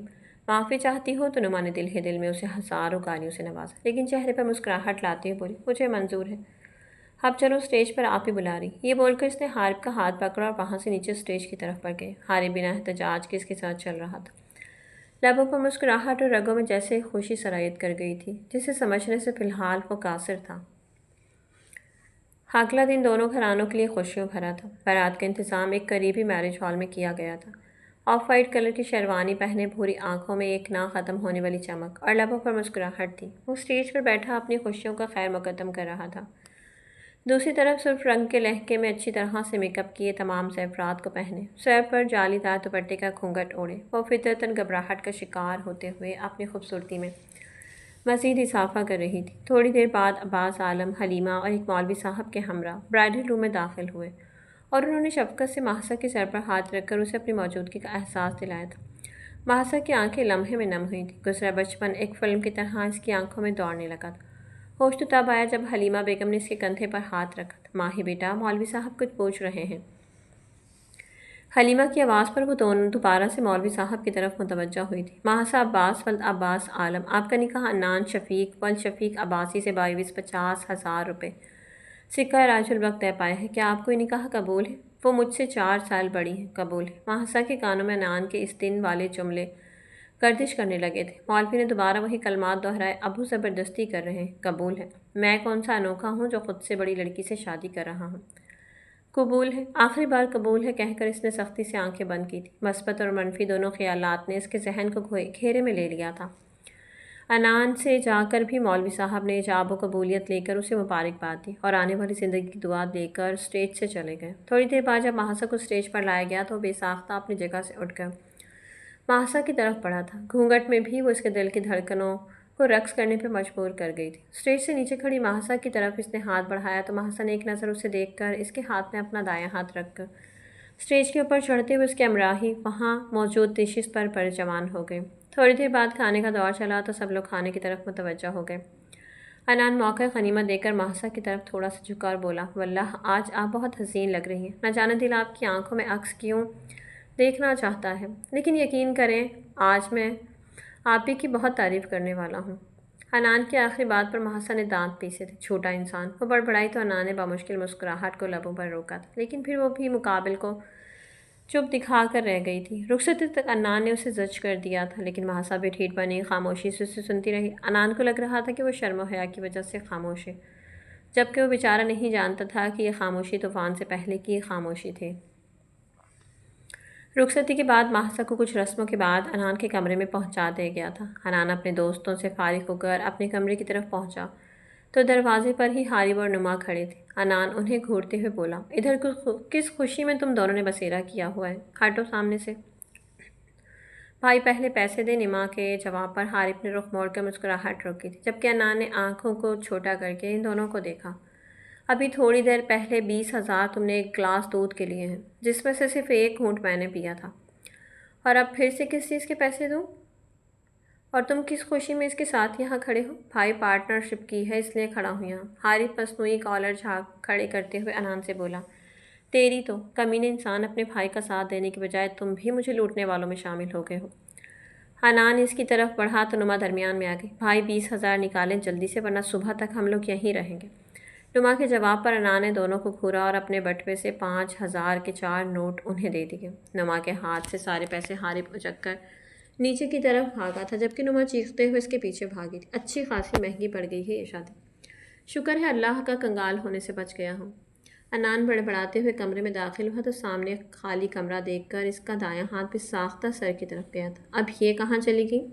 معافی چاہتی ہو تو نما نے دل ہی دل میں اسے ہزاروں گالیوں سے نوازا، لیکن چہرے پر مسکراہٹ لاتے ہوئے بولی، مجھے منظور ہے، اب چلو اسٹیج پر آپ ہی بلا رہی۔ یہ بول کر اس نے حارب کا ہاتھ پکڑا اور وہاں سے نیچے اسٹیج کی طرف بڑھ گئے۔ حارب بنا احتجاج کے اس کے ساتھ چل رہا تھا، لبوں پر مسکراہٹ اور رگوں میں جیسے خوشی سرایت کر گئی تھی، جسے سمجھنے سے فی الحال وہ قاصر تھا۔ اگلا دن دونوں گھرانوں کے لیے خوشیوں بھرا تھا۔ بارات کا انتظام ایک قریبی میرج ہال میں کیا گیا تھا۔ آف وائٹ کلر کی شیروانی پہنے، بھوری آنکھوں میں ایک نہ ختم ہونے والی چمک اور لبوں پر مسکراہٹ تھی، وہ اسٹیج پر بیٹھا اپنی خوشیوں کا خیر مقدم کر رہا تھا۔ دوسری طرف سرخ رنگ کے لہنگے میں اچھی طرح سے میک اپ کیے تمام زیورات کو پہنے، سر پر جالی دار دوپٹے کا گھونگھٹ اوڑھے، وہ فطرتاً گھبراہٹ کا شکار ہوتے ہوئے اپنی خوبصورتی میں مزید اضافہ کر رہی تھی۔ تھوڑی دیر بعد عباس عالم، حلیمہ اور ایک مولوی صاحب کے ہمراہ برائڈل روم میں داخل ہوئے اور انہوں نے شفقت سے مہسا کے سر پر ہاتھ رکھ کر اسے اپنی موجودگی کا احساس دلایا تھا۔ مہسا کی آنکھیں لمحے میں نم ہوئی تھیں، گزرا بچپن ایک فلم کی طرح اس کی آنکھوں میں دوڑنے لگا تھا۔ ہوش تو تب آیا جب حلیمہ بیگم نے اس کے کندھے پر ہاتھ رکھا تھا۔ ماہی بیٹا، مولوی صاحب کچھ پوچھ رہے ہیں۔ حلیمہ کی آواز پر وہ دونوں دوبارہ سے مولوی صاحب کی طرف متوجہ ہوئی تھی۔ مہسا عباس ولد عباس عالم، آپ کا نکاح عنان شفیق ولد شفیق عباسی سے باویز 50,000 روپے سکہ راج الوقت طے پایا ہے، کیا آپ کو یہ نکاح قبول ہے؟ وہ مجھ سے 4 سال بڑی ہیں، قبول ہے۔ مہسا کے کانوں میں عنان کے اس دن والے جملے گردش کرنے لگے تھے۔ مولوی نے دوبارہ وہی کلمات دہرائے، ابو زبردستی کر رہے ہیں، قبول ہے۔ میں کون سا انوکھا ہوں جو خود سے بڑی لڑکی سے شادی کر رہا ہوں؟ قبول ہے، آخری بار قبول ہے کہہ کر اس نے سختی سے آنکھیں بند کی تھیں۔ مثبت اور منفی دونوں خیالات نے اس کے ذہن کو گھیرے میں لے لیا تھا۔ عنان سے جا کر بھی مولوی صاحب نے ایجاب و قبولیت لے کر اسے مبارکباد دی اور آنے والی زندگی کی دعا دے کر اسٹیج سے چلے گئے۔ تھوڑی دیر بعد جب مہسا کو اسٹیج پر لایا گیا تو وہ بے ساختہ اپنی جگہ سے اٹھ کر مہسا کی طرف بڑھا تھا۔ گھونگھٹ میں بھی وہ اس کے دل کی دھڑکنوں کو رقص کرنے پہ مجبور کر گئی تھی۔ اسٹیج سے نیچے کھڑی مہسا کی طرف اس نے ہاتھ بڑھایا تو مہسا نے ایک نظر اسے دیکھ کر اس کے ہاتھ میں اپنا دایاں ہاتھ رکھ کر اسٹیج کے اوپر چڑھتے ہوئے اس کے ہمراہی وہاں موجود ڈشز پر پرجمان ہو گئے۔ تھوڑی دیر بعد کھانے کا دور چلا تو سب لوگ کھانے کی طرف متوجہ ہو گئے۔ عنان موقع غنیمت دے کر مہسا کی طرف تھوڑا سا جھکا اور بولا، واللہ آج آپ بہت حسین لگ رہی ہیں، نہ جانے دل آپ کی آنکھوں میں عکس کیوں دیکھنا چاہتا ہے، لیکن یقین کریں آج میں آپ ہی کی بہت تعریف کرنے والا ہوں۔ عنان کی آخری بات پر مہسا نے دانت پیسے تھے، چھوٹا انسان، وہ بڑبڑائی تو عنان نے بامشکل مسکراہٹ کو لبوں پر روکا تھا، لیکن پھر وہ بھی مقابل کو چپ دکھا کر رہ گئی تھی۔ رخصتی تک عنان نے اسے زج کر دیا تھا، لیکن مہسا بھی ٹھیٹ بنی خاموشی سے اسے سنتی رہی۔ عنان کو لگ رہا تھا کہ وہ شرم و حیا کی وجہ سے خاموش ہے، جبکہ وہ بیچارہ نہیں جانتا تھا کہ یہ خاموشی طوفان سے پہلے کی خاموشی تھی۔ رخصتی کے بعد مہسا کو کچھ رسموں کے بعد عنان کے کمرے میں پہنچا دیا گیا تھا۔ عنان اپنے دوستوں سے فارغ ہو کر اپنے کمرے کی طرف پہنچا تو دروازے پر ہی حارب اور نما کھڑے تھے۔ عنان انہیں گھورتے ہوئے بولا، ادھر کس خوشی میں تم دونوں نے بسیرا کیا ہوا ہے، ہٹو سامنے سے۔ بھائی پہلے پیسے دے، نما کے جواب پر حارب نے رخ موڑ کر مسکراہٹ روکی تھی، جبکہ عنان نے آنکھوں کو چھوٹا کر کے ان دونوں کو دیکھا۔ ابھی تھوڑی دیر پہلے 20,000 تم نے ایک گلاس دودھ کے لیے ہیں، جس میں سے صرف 1 گھونٹ میں نے پیا تھا، اور اب پھر سے کس چیز کے پیسے دوں؟ اور تم کس خوشی میں اس کے ساتھ یہاں کھڑے ہو؟ بھائی پارٹنرشپ کی ہے اس لیے کھڑا ہوں یہاں۔ حارب مصنوعی کالر کھڑے کرتے ہوئے عنان سے بولا، تیری تو کمینے انسان، اپنے بھائی کا ساتھ دینے کے بجائے تم بھی مجھے لوٹنے والوں میں شامل ہو گئے ہو۔ عنان اس کی طرف بڑھا تو نما درمیان میں آ گئی، بھائی 20,000 نکالیں جلدی سے ورنہ صبح تک ہم لوگ یہیں رہیں گے۔ نما کے جواب پر عنان نے دونوں کو گھورا اور اپنے بٹوے سے 5,000 کے 4 نوٹ انہیں دے دیے۔ نما کے ہاتھ سے سارے پیسے حارب اچک کر نیچے کی طرف بھاگا تھا، جبکہ نما چیختے ہوئے اس کے پیچھے بھاگی تھی، اچھی خاصی مہنگی پڑ گئی ہے یہ شادی، شکر ہے اللہ کا کنگال ہونے سے بچ گیا ہوں۔ عنان بڑبڑاتے ہوئے کمرے میں داخل ہوا تو سامنے خالی کمرہ دیکھ کر اس کا دایاں ہاتھ بھی ساختہ سر کی طرف گیا تھا، اب یہ کہاں چلی گئی؟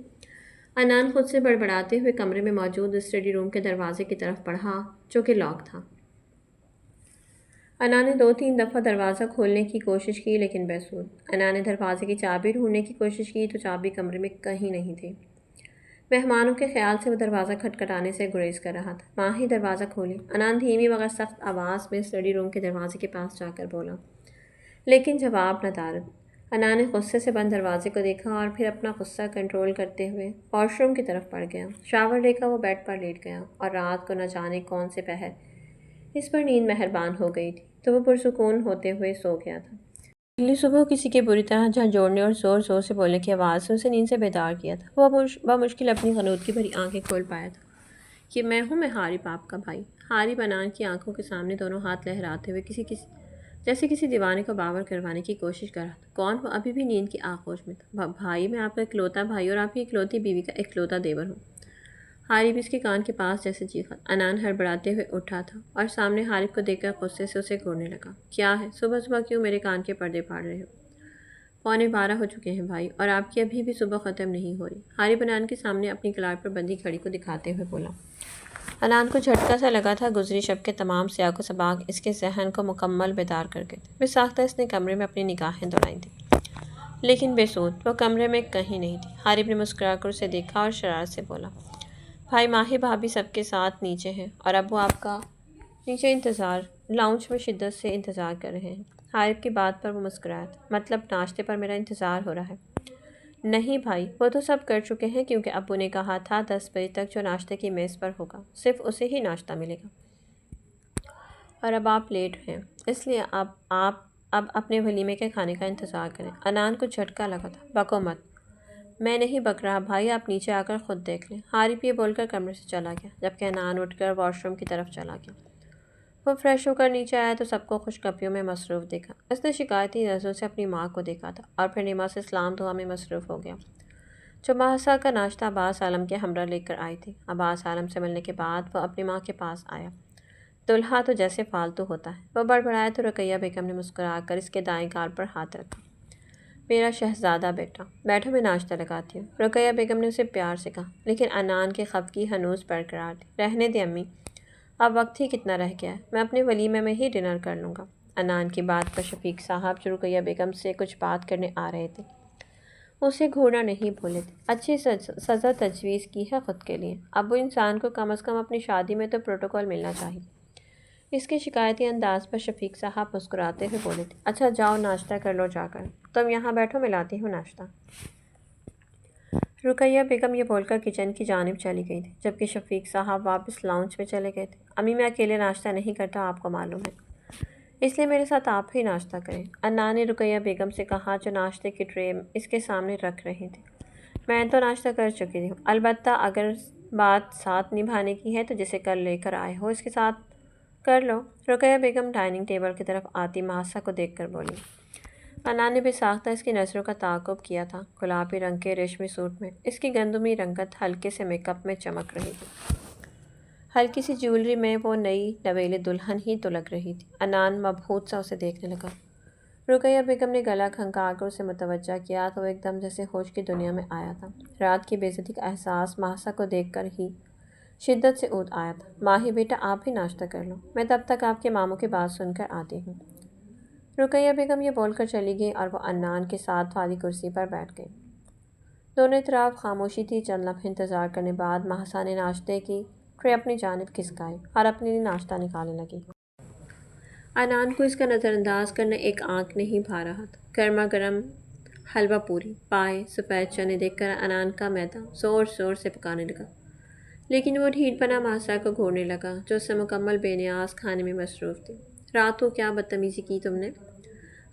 عنان خود سے بڑبڑاتے ہوئے کمرے میں موجود اسٹڈی روم کے دروازے کی طرف بڑھا جو کہ لاک تھا۔ عنان نے 2-3 دفعہ دروازہ کھولنے کی کوشش کی لیکن بے سود۔ عنان نے دروازے کی چابی ڈھونڈنے کی کوشش کی تو چابی کمرے میں کہیں نہیں تھی۔ مہمانوں کے خیال سے وہ دروازہ کھٹکھٹانے سے گریز کر رہا تھا۔ ماہی دروازہ کھولی۔ انان دھیمی مگر سخت آواز میں اسٹڈی روم کے دروازے کے پاس جا کر بولا، لیکن جواب نہ دارد۔ انان نے غصے سے بند دروازے کو دیکھا اور پھر اپنا غصہ کنٹرول کرتے ہوئے واش روم کی طرف بڑھ گیا۔ شاور لے کر وہ بیڈ پر لیٹ گیا اور رات کو نہ جانے کون سے پہر اس پر نیند مہربان ہو گئی تھی تو وہ پرسکون ہوتے ہوئے سو گیا تھا۔ اگلی صبح کسی کے بری طرح جھنجھوڑنے اور زور زور سے بولنے کی آواز سے اسے نیند سے بیدار کیا تھا۔ وہ بمشکل اپنی غنودگی بھری آنکھیں کھول پایا تھا کہ میں حارب آپ کا بھائی۔ حارب انان کی آنکھوں کے سامنے دونوں ہاتھ لہراتے ہوئے جیسے کسی دیوانے کو باور کروانے کی کوشش کر رہا تھا۔ کون؟ وہ ابھی بھی نیند کی آغوش میں تھا۔ بھائی، میں آپ کا اکلوتا بھائی اور آپ کی اکلوتی بیوی کا اکلوتا دیور ہوں۔ حارب اس کے کان کے پاس جیسے چیخا۔ انان ہڑبڑاتے ہوئے اٹھا تھا اور سامنے حارب کو دیکھ کر غصے سے اسے گھورنے لگا۔ کیا ہے؟ صبح صبح کیوں میرے کان کے پردے پھاڑ رہے ہو؟ 12:15 ہو چکے ہیں بھائی، اور آپ کی ابھی بھی صبح ختم نہیں ہو رہی۔ حارب انان کے سامنے اپنی کلاٹ پر بندھی گھڑی کو دکھاتے ہوئے بولا۔ انان کو جھٹکا سا لگا تھا۔ گزری شب کے تمام سیاق و سباق اس کے ذہن کو مکمل بیدار کر گئے تھے۔ بے ساختہ اس نے کمرے میں اپنی نگاہیں دوڑائی تھیں، لیکن بے سود، وہ کمرے میں کہیں نہیں تھی۔ حارب نے مسکرا کر اسے دیکھا اور شرارت سے بولا، بھائی، ماہی بھابھی سب کے ساتھ نیچے ہیں اور ابو آپ کا نیچے لاؤنج میں شدت سے انتظار کر رہے ہیں۔ حارب کی بات پر وہ مسکرایا تھا۔ مطلب ناشتے پر میرا انتظار ہو رہا ہے؟ نہیں بھائی، وہ تو سب کر چکے ہیں کیونکہ ابو نے کہا تھا 10 بجے تک جو ناشتے کی میز پر ہوگا صرف اسے ہی ناشتہ ملے گا، اور اب آپ لیٹ ہیں، اس لیے آپ اب اپنے ولیمے کے کھانے کا انتظار کریں۔ انان کو جھٹکا لگا تھا۔ بکو مت۔ میں نہیں بک رہا بھائی، آپ نیچے آ کر خود دیکھ لیں۔ حارب یہ بول کر کمرے سے چلا گیا، جبکہ انان اٹھ کر واش روم کی طرف چلا گیا۔ وہ فریش ہو کر نیچے آیا تو سب کو خوشگپیوں میں مصروف دیکھا۔ اس نے شکایتی نظروں سے اپنی ماں کو دیکھا تھا اور پھر نما سے سلام دعا میں مصروف ہو گیا، جو مہسا کا ناشتہ عباس عالم کے ہمراہ لے کر آئی تھی۔ عباس عالم سے ملنے کے بعد وہ اپنی ماں کے پاس آیا۔ دولہا تو جیسے فالتو ہوتا ہے۔ وہ بڑبڑایا تو رقیہ بیگم نے مسکرا کر اس کے دائیں گال پر ہاتھ رکھا۔ میرا شہزادہ بیٹا، بیٹھو، میں ناشتہ لگاتی ہوں، رقیہ بیگم نے اسے پیار سے کہا، لیکن انان کی خفگی ہنوز برقرار تھی۔ رہنے دے امی، اب وقت ہی کتنا رہ گیا ہے، میں اپنے ولیمے میں ہی ڈنر کر لوں گا۔ انان کی بات پر شفیق صاحب جو رقیہ بیگم سے کچھ بات کرنے آ رہے تھے، اسے گھورنا نہیں بھولے تھے۔ اچھی سزا تجویز کی ہے خود کے لیے۔ ابو، انسان کو کم از کم اپنی شادی میں تو پروٹوکول ملنا چاہیے۔ اس کے شکایتی انداز پر شفیق صاحب مسکراتے ہوئے بولے تھے، اچھا جاؤ ناشتہ کر لو جا کر، تم یہاں بیٹھو، میں لاتی ہوں ناشتہ۔ رقیہ بیگم یہ بول کر کچن کی جانب چلی گئی تھی، جبکہ شفیق صاحب واپس لاؤنج میں چلے گئے تھے۔ امی، میں اکیلے ناشتہ نہیں کرتا، آپ کو معلوم ہے، اس لیے میرے ساتھ آپ ہی ناشتہ کریں، انان نے رقیہ بیگم سے کہا جو ناشتے کی ٹرے اس کے سامنے رکھ رہی تھی۔ میں تو ناشتہ کر چکی ہوں، البتہ اگر بات ساتھ نبھانے کی ہے تو جسے کل لے کر آئے ہو اس کے ساتھ کر لو۔ رقیہ بیگم ڈائننگ ٹیبل کی طرف آتی مہسا کو دیکھ کر بولی۔ انان نے بے ساختہ اس کی نظروں کا تعاقب کیا تھا۔ گلابی رنگ کے ریشمی سوٹ میں اس کی گندمی رنگت ہلکے سے میک اپ میں چمک رہی تھی۔ ہلکی سی جیولری میں وہ نئی نویلی دلہن ہی تو لگ رہی تھی۔ انان مبہوت سا اسے دیکھنے لگا۔ رقیہ بیگم نے گلا کھنکار کر اسے متوجہ کیا تو وہ ایک دم جیسے ہوش کی دنیا میں آیا تھا۔ رات کی بے عزتی کا احساس مہسا کو دیکھ کر ہی شدت سے اونچ آیا تھا۔ ماہی بیٹا، آپ بھی ناشتہ کر لو، میں تب تک آپ کے ماموں کی بات سن کر آتی ہوں۔ رقیہ بیگم یہ بول کر چلی گئی اور وہ انان کے ساتھ والی کرسی پر بیٹھ گئی۔ دونوں اطراف خاموشی تھی۔ چند لمحے انتظار کرنے بعد مہسا نے ناشتے کی ٹرے اپنی جانب کھسکائی اور اپنے لیے ناشتہ نکالنے لگی۔ انان کو اس کا نظر انداز کرنا ایک آنکھ نہیں بھا رہا تھا۔ گرما گرم حلوہ پوری، پائے، سفید چنے دیکھ کر انان کا معدہ زور زور سے پکانے لگا، لیکن وہ ڈھیل پنا مہسا کو گھورنے لگا جو اس سے مکمل بے نیاز کھانے میں مصروف تھی۔ رات کو کیا بدتمیزی کی تم نے؟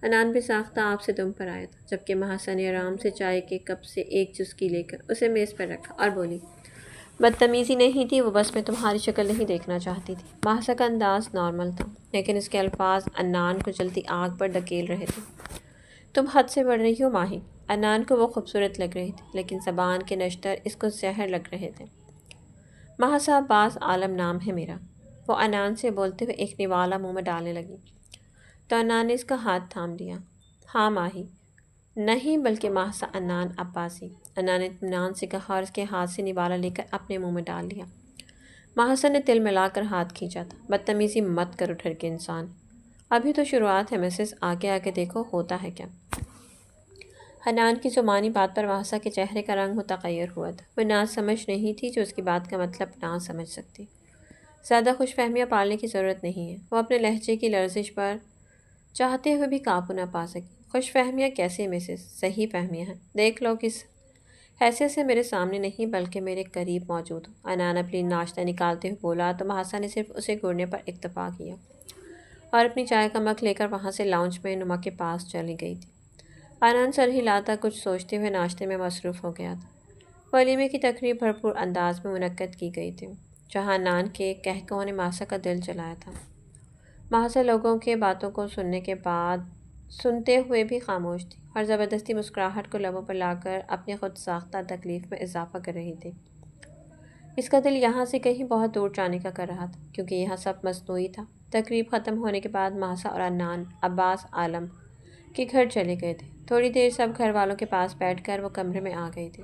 انان بے ساختہ آپ سے دم پر آیا تھا، جبکہ مہسا نے آرام سے چائے کے کپ سے ایک چسکی لے کر اسے میز پر رکھا اور بولی، بدتمیزی نہیں تھی، وہ بس میں تمہاری شکل نہیں دیکھنا چاہتی تھی۔ مہسا کا انداز نارمل تھا، لیکن اس کے الفاظ انان کو جلتی آگ پر دھکیل رہے تھے۔ تم حد سے بڑھ رہی ہو ماہی۔ انان کو وہ خوبصورت لگ رہی تھی، لیکن زبان کے نشتر اس کو زہر لگ رہے تھے۔ مہسا، عباس عالم نام ہے میرا، وہ انان سے بولتے ہوئے ایک نوالا منہ میں ڈالنے لگی تو انان نے اس کا ہاتھ تھام لیا۔ ہاں ماہی، نہیں بلکہ مہسا انان عباسی، انان نے اطمینان سے کہا اور اس کے ہاتھ سے نوالا لے کر اپنے منہ میں ڈال لیا۔ مہسا نے تل ملا کر ہاتھ کھینچا تھا۔ بدتمیزی مت کرو ٹھر کے انسان، ابھی تو شروعات ہے مسز، آگے آگے دیکھو ہوتا ہے کیا۔ حنان کی زبانی بات پر محسا کے چہرے کا رنگ متغیر ہوا تھا۔ وہ نہ سمجھ نہیں تھی جو اس کی بات کا مطلب نہ سمجھ سکتی۔ زیادہ خوش فہمیاں پالنے کی ضرورت نہیں ہے۔ وہ اپنے لہجے کی لرزش پر چاہتے ہوئے بھی قابو نہ پا سکی۔ خوش فہمیاں کیسے مسز؟ صحیح فہمیاں ہیں۔ دیکھ لو کس حیثیت سے میرے سامنے نہیں بلکہ میرے قریب موجود ہو۔ انان اپنی ناشتہ نکالتے ہوئے بولا تو محسا نے صرف اسے گھورنے پر اکتفا کیا اور اپنی چائے کا مگ لے کر وہاں سے لاؤنج میں نما کے پاس چلی گئی تھی۔ انان سر ہلاتا کچھ سوچتے ہوئے ناشتے میں مصروف ہو گیا تھا۔ ولیمے کی تقریب بھرپور انداز میں منعقد کی گئی تھی، جہاں انان کے قہقہوں نے محسا کا دل جلایا تھا۔ محسا لوگوں کے باتوں کو سنتے ہوئے بھی خاموش تھی اور زبردستی مسکراہٹ کو لبوں پر لا کر اپنی خود ساختہ تکلیف میں اضافہ کر رہی تھی۔ اس کا دل یہاں سے کہیں بہت دور جانے کا کر رہا تھا، کیونکہ یہاں سب مصنوعی تھا۔ تقریب ختم ہونے کے بعد محسا اور انان عباس عالم کے گھر چلے گئے تھے۔ تھوڑی دیر سب گھر والوں کے پاس بیٹھ کر وہ کمرے میں آ گئی تھی۔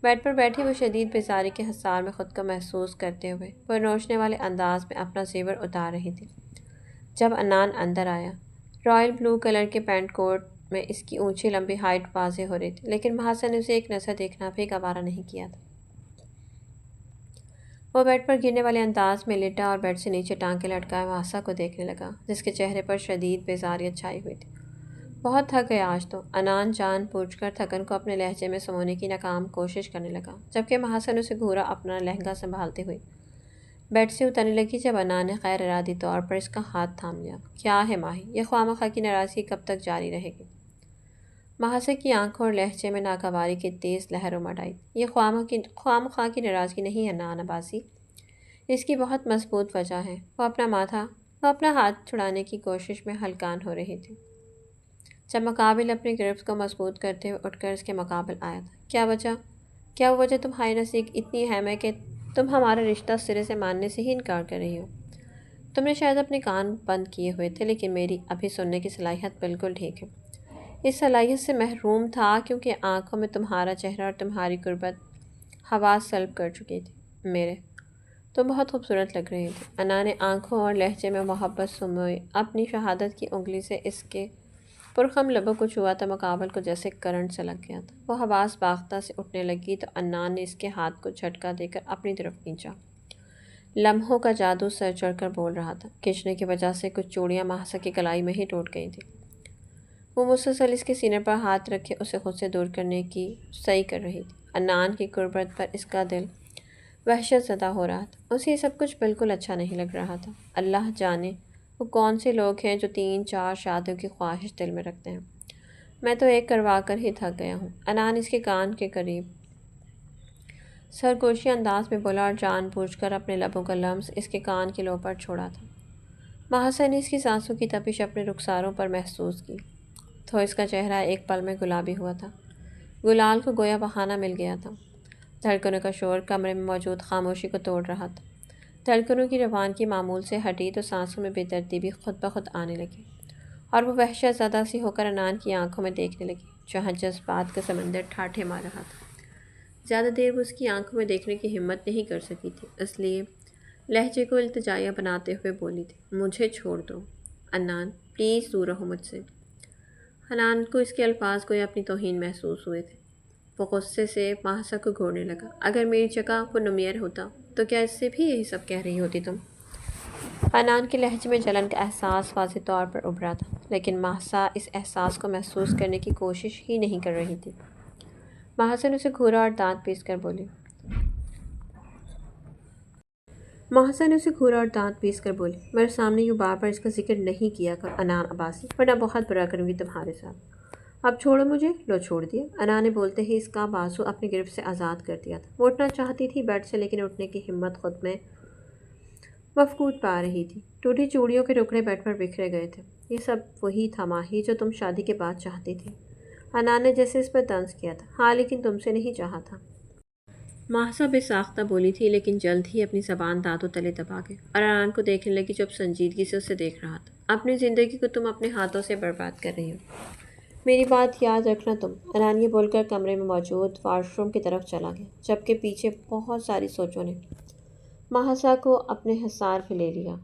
بیڈ پر بیٹھی وہ شدید بیزاری کے حصار میں خود کو محسوس کرتے ہوئے پرنوشنے والے انداز میں اپنا زیور اتار رہی تھی۔ جب انان اندر آیا، رائل بلو کلر کے پینٹ کوٹ میں اس کی اونچی لمبی ہائٹ واضح ہو رہی تھی، لیکن محسا نے اسے ایک نظر دیکھنا بھی گوارا نہیں کیا تھا۔ وہ بیڈ پر گرنے والے انداز میں لیٹا اور بیڈ سے نیچے ٹانگیں لٹکائے محسا کو دیکھنے لگا، جس کے چہرے پر شدید بیزاریت چھائی ہوئی تھی۔ بہت تھک گیا آج تو، انان جان بوجھ کر تھکن کو اپنے لہجے میں سمونے کی ناکام کوشش کرنے لگا، جبکہ محسا نے اسے گھورا اپنا لہنگا سنبھالتے ہوئے بیڈ سے اترنے لگی جب انان نے غیر ارادی طور پر اس کا ہاتھ تھام لیا۔ کیا ہے ماہی، یہ خواہ کی ناراضگی کب تک جاری رہے گی؟ محسا کی آنکھوں اور لہجے میں ناگواری کی تیز لہر امڑ آئی۔ یہ خواہ کی ناراضگی نہیں ہے انان عباسی، اس کی بہت مضبوط وجہ ہے۔ وہ اپنا ہاتھ چھڑانے کی کوشش میں ہلکان ہو رہی تھی، جب مقابل اپنے گرفت کو مضبوط کرتے ہوئے اٹھ کر اس کے مقابل آیا تھا۔ کیا وہ وجہ تمہاری نزدیک اتنی اہم ہے کہ تم ہمارا رشتہ سرے سے ماننے سے ہی انکار کر رہی ہو؟ تم نے شاید اپنے کان بند کیے ہوئے تھے، لیکن میری ابھی سننے کی صلاحیت بالکل ٹھیک ہے۔ اس صلاحیت سے محروم تھا کیونکہ آنکھوں میں تمہارا چہرہ اور تمہاری قربت حواس سلب کر چکی تھی۔ تم بہت خوبصورت لگ رہی تھی۔ انان نے آنکھوں اور لہجے میں محبت سموئے اپنی شہادت کی انگلی سے اس کے پرخم لبوں کو چھوا تو مقابل کو جیسے کرنٹ سے لگ گیا تھا۔ وہ حواس باختہ سے اٹھنے لگی تو انان نے اس کے ہاتھ کو جھٹکا دے کر اپنی طرف کھینچا۔ لمحوں کا جادو سر چڑھ کر بول رہا تھا۔ کھینچنے کی وجہ سے کچھ چوڑیاں محسا کی کلائی میں ہی ٹوٹ گئی تھیں۔ وہ مسلسل اس کے سینے پر ہاتھ رکھے اسے خود سے دور کرنے کی سعی کر رہی تھی۔ انان کی قربت پر اس کا دل وحشت زدہ ہو رہا تھا۔ اسے یہ سب کچھ بالکل اچھا نہیں لگ رہا تھا۔ اللہ جانے وہ کون سے لوگ ہیں جو 3-4 شادیوں کی خواہش دل میں رکھتے ہیں۔ میں تو ایک کروا کر ہی تھک گیا ہوں۔ انان اس کے کان کے قریب سرگوشی انداز میں بولا اور جان بوجھ کر اپنے لبوں کا لمس اس کے کان کی لو پر چھوڑا تھا۔ محسا نے اس کی سانسوں کی تپش اپنے رخساروں پر محسوس کی تو اس کا چہرہ ایک پل میں گلابی ہوا تھا۔ گلال کو گویا بہانہ مل گیا تھا۔ دھڑکنوں کا شور کمرے میں موجود خاموشی کو توڑ رہا تھا۔ دھڑکنوں کی روانگی معمول سے ہٹی تو سانسوں میں بے ترتیبی خود بخود آنے لگی اور وہ وحشت زدہ سی ہو کر انان کی آنکھوں میں دیکھنے لگی، جہاں جذبات کا سمندر ٹھاٹھے مار رہا تھا۔ زیادہ دیر وہ اس کی آنکھوں میں دیکھنے کی ہمت نہیں کر سکی تھی، اس لیے لہجے کو التجائیہ بناتے ہوئے بولی تھی، مجھے چھوڑ دو انان، پلیز دور رہو مجھ سے۔ انان کو اس کے الفاظ کو یا اپنی توہین محسوس ہوئے تھے۔ وہ غصے سے محسا کو گھورنے لگا۔ اگر میری جگہ وہ نمیر ہوتا تو کیا اس سے بھی یہی سب کہہ رہی ہوتی تم؟ انان کے لہجے میں جلن کا احساس واضح طور پر ابھرا تھا، لیکن محسا اس احساس کو محسوس کرنے کی کوشش ہی نہیں کر رہی تھی۔ محسا نے اسے گھورا اور دانت پیس کر بولی، میرے سامنے یوں بار بار اس کا ذکر نہیں کیا کر انان عباسی، ورنہ بہت برا کروں گی تمہارے ساتھ۔ اب چھوڑو مجھے۔ لو چھوڑ دیا۔ انان نے بولتے ہی اس کا بازو اپنی گرفت سے آزاد کر دیا تھا۔ وہ اٹھنا چاہتی تھی بیڈ سے، لیکن اٹھنے کی ہمت خود میں مفقود پا رہی تھی۔ ٹوٹی چوڑیوں کے ٹکڑے بیڈ پر بکھرے گئے تھے۔ یہ سب وہی تھا ماہی جو تم شادی کے بعد چاہتی تھی۔ انان نے جیسے اس پر طنز کیا تھا۔ ہاں لیکن تم سے نہیں چاہا تھا۔ محسا بے ساختہ بولی تھی، لیکن جلد ہی اپنی زبان دانتوں تلے دبا کے اور انان کو دیکھنے لگی جو اب سنجیدگی سے اسے دیکھ رہا تھا۔ اپنی زندگی کو تم اپنے ہاتھوں سے برباد کر رہی ہو، میری بات یاد رکھنا تم۔ انان یہ بول کر کمرے میں موجود واش روم کی طرف چلا گیا، جبکہ پیچھے بہت ساری سوچوں نے محسا کو اپنے حصار میں لے لیا۔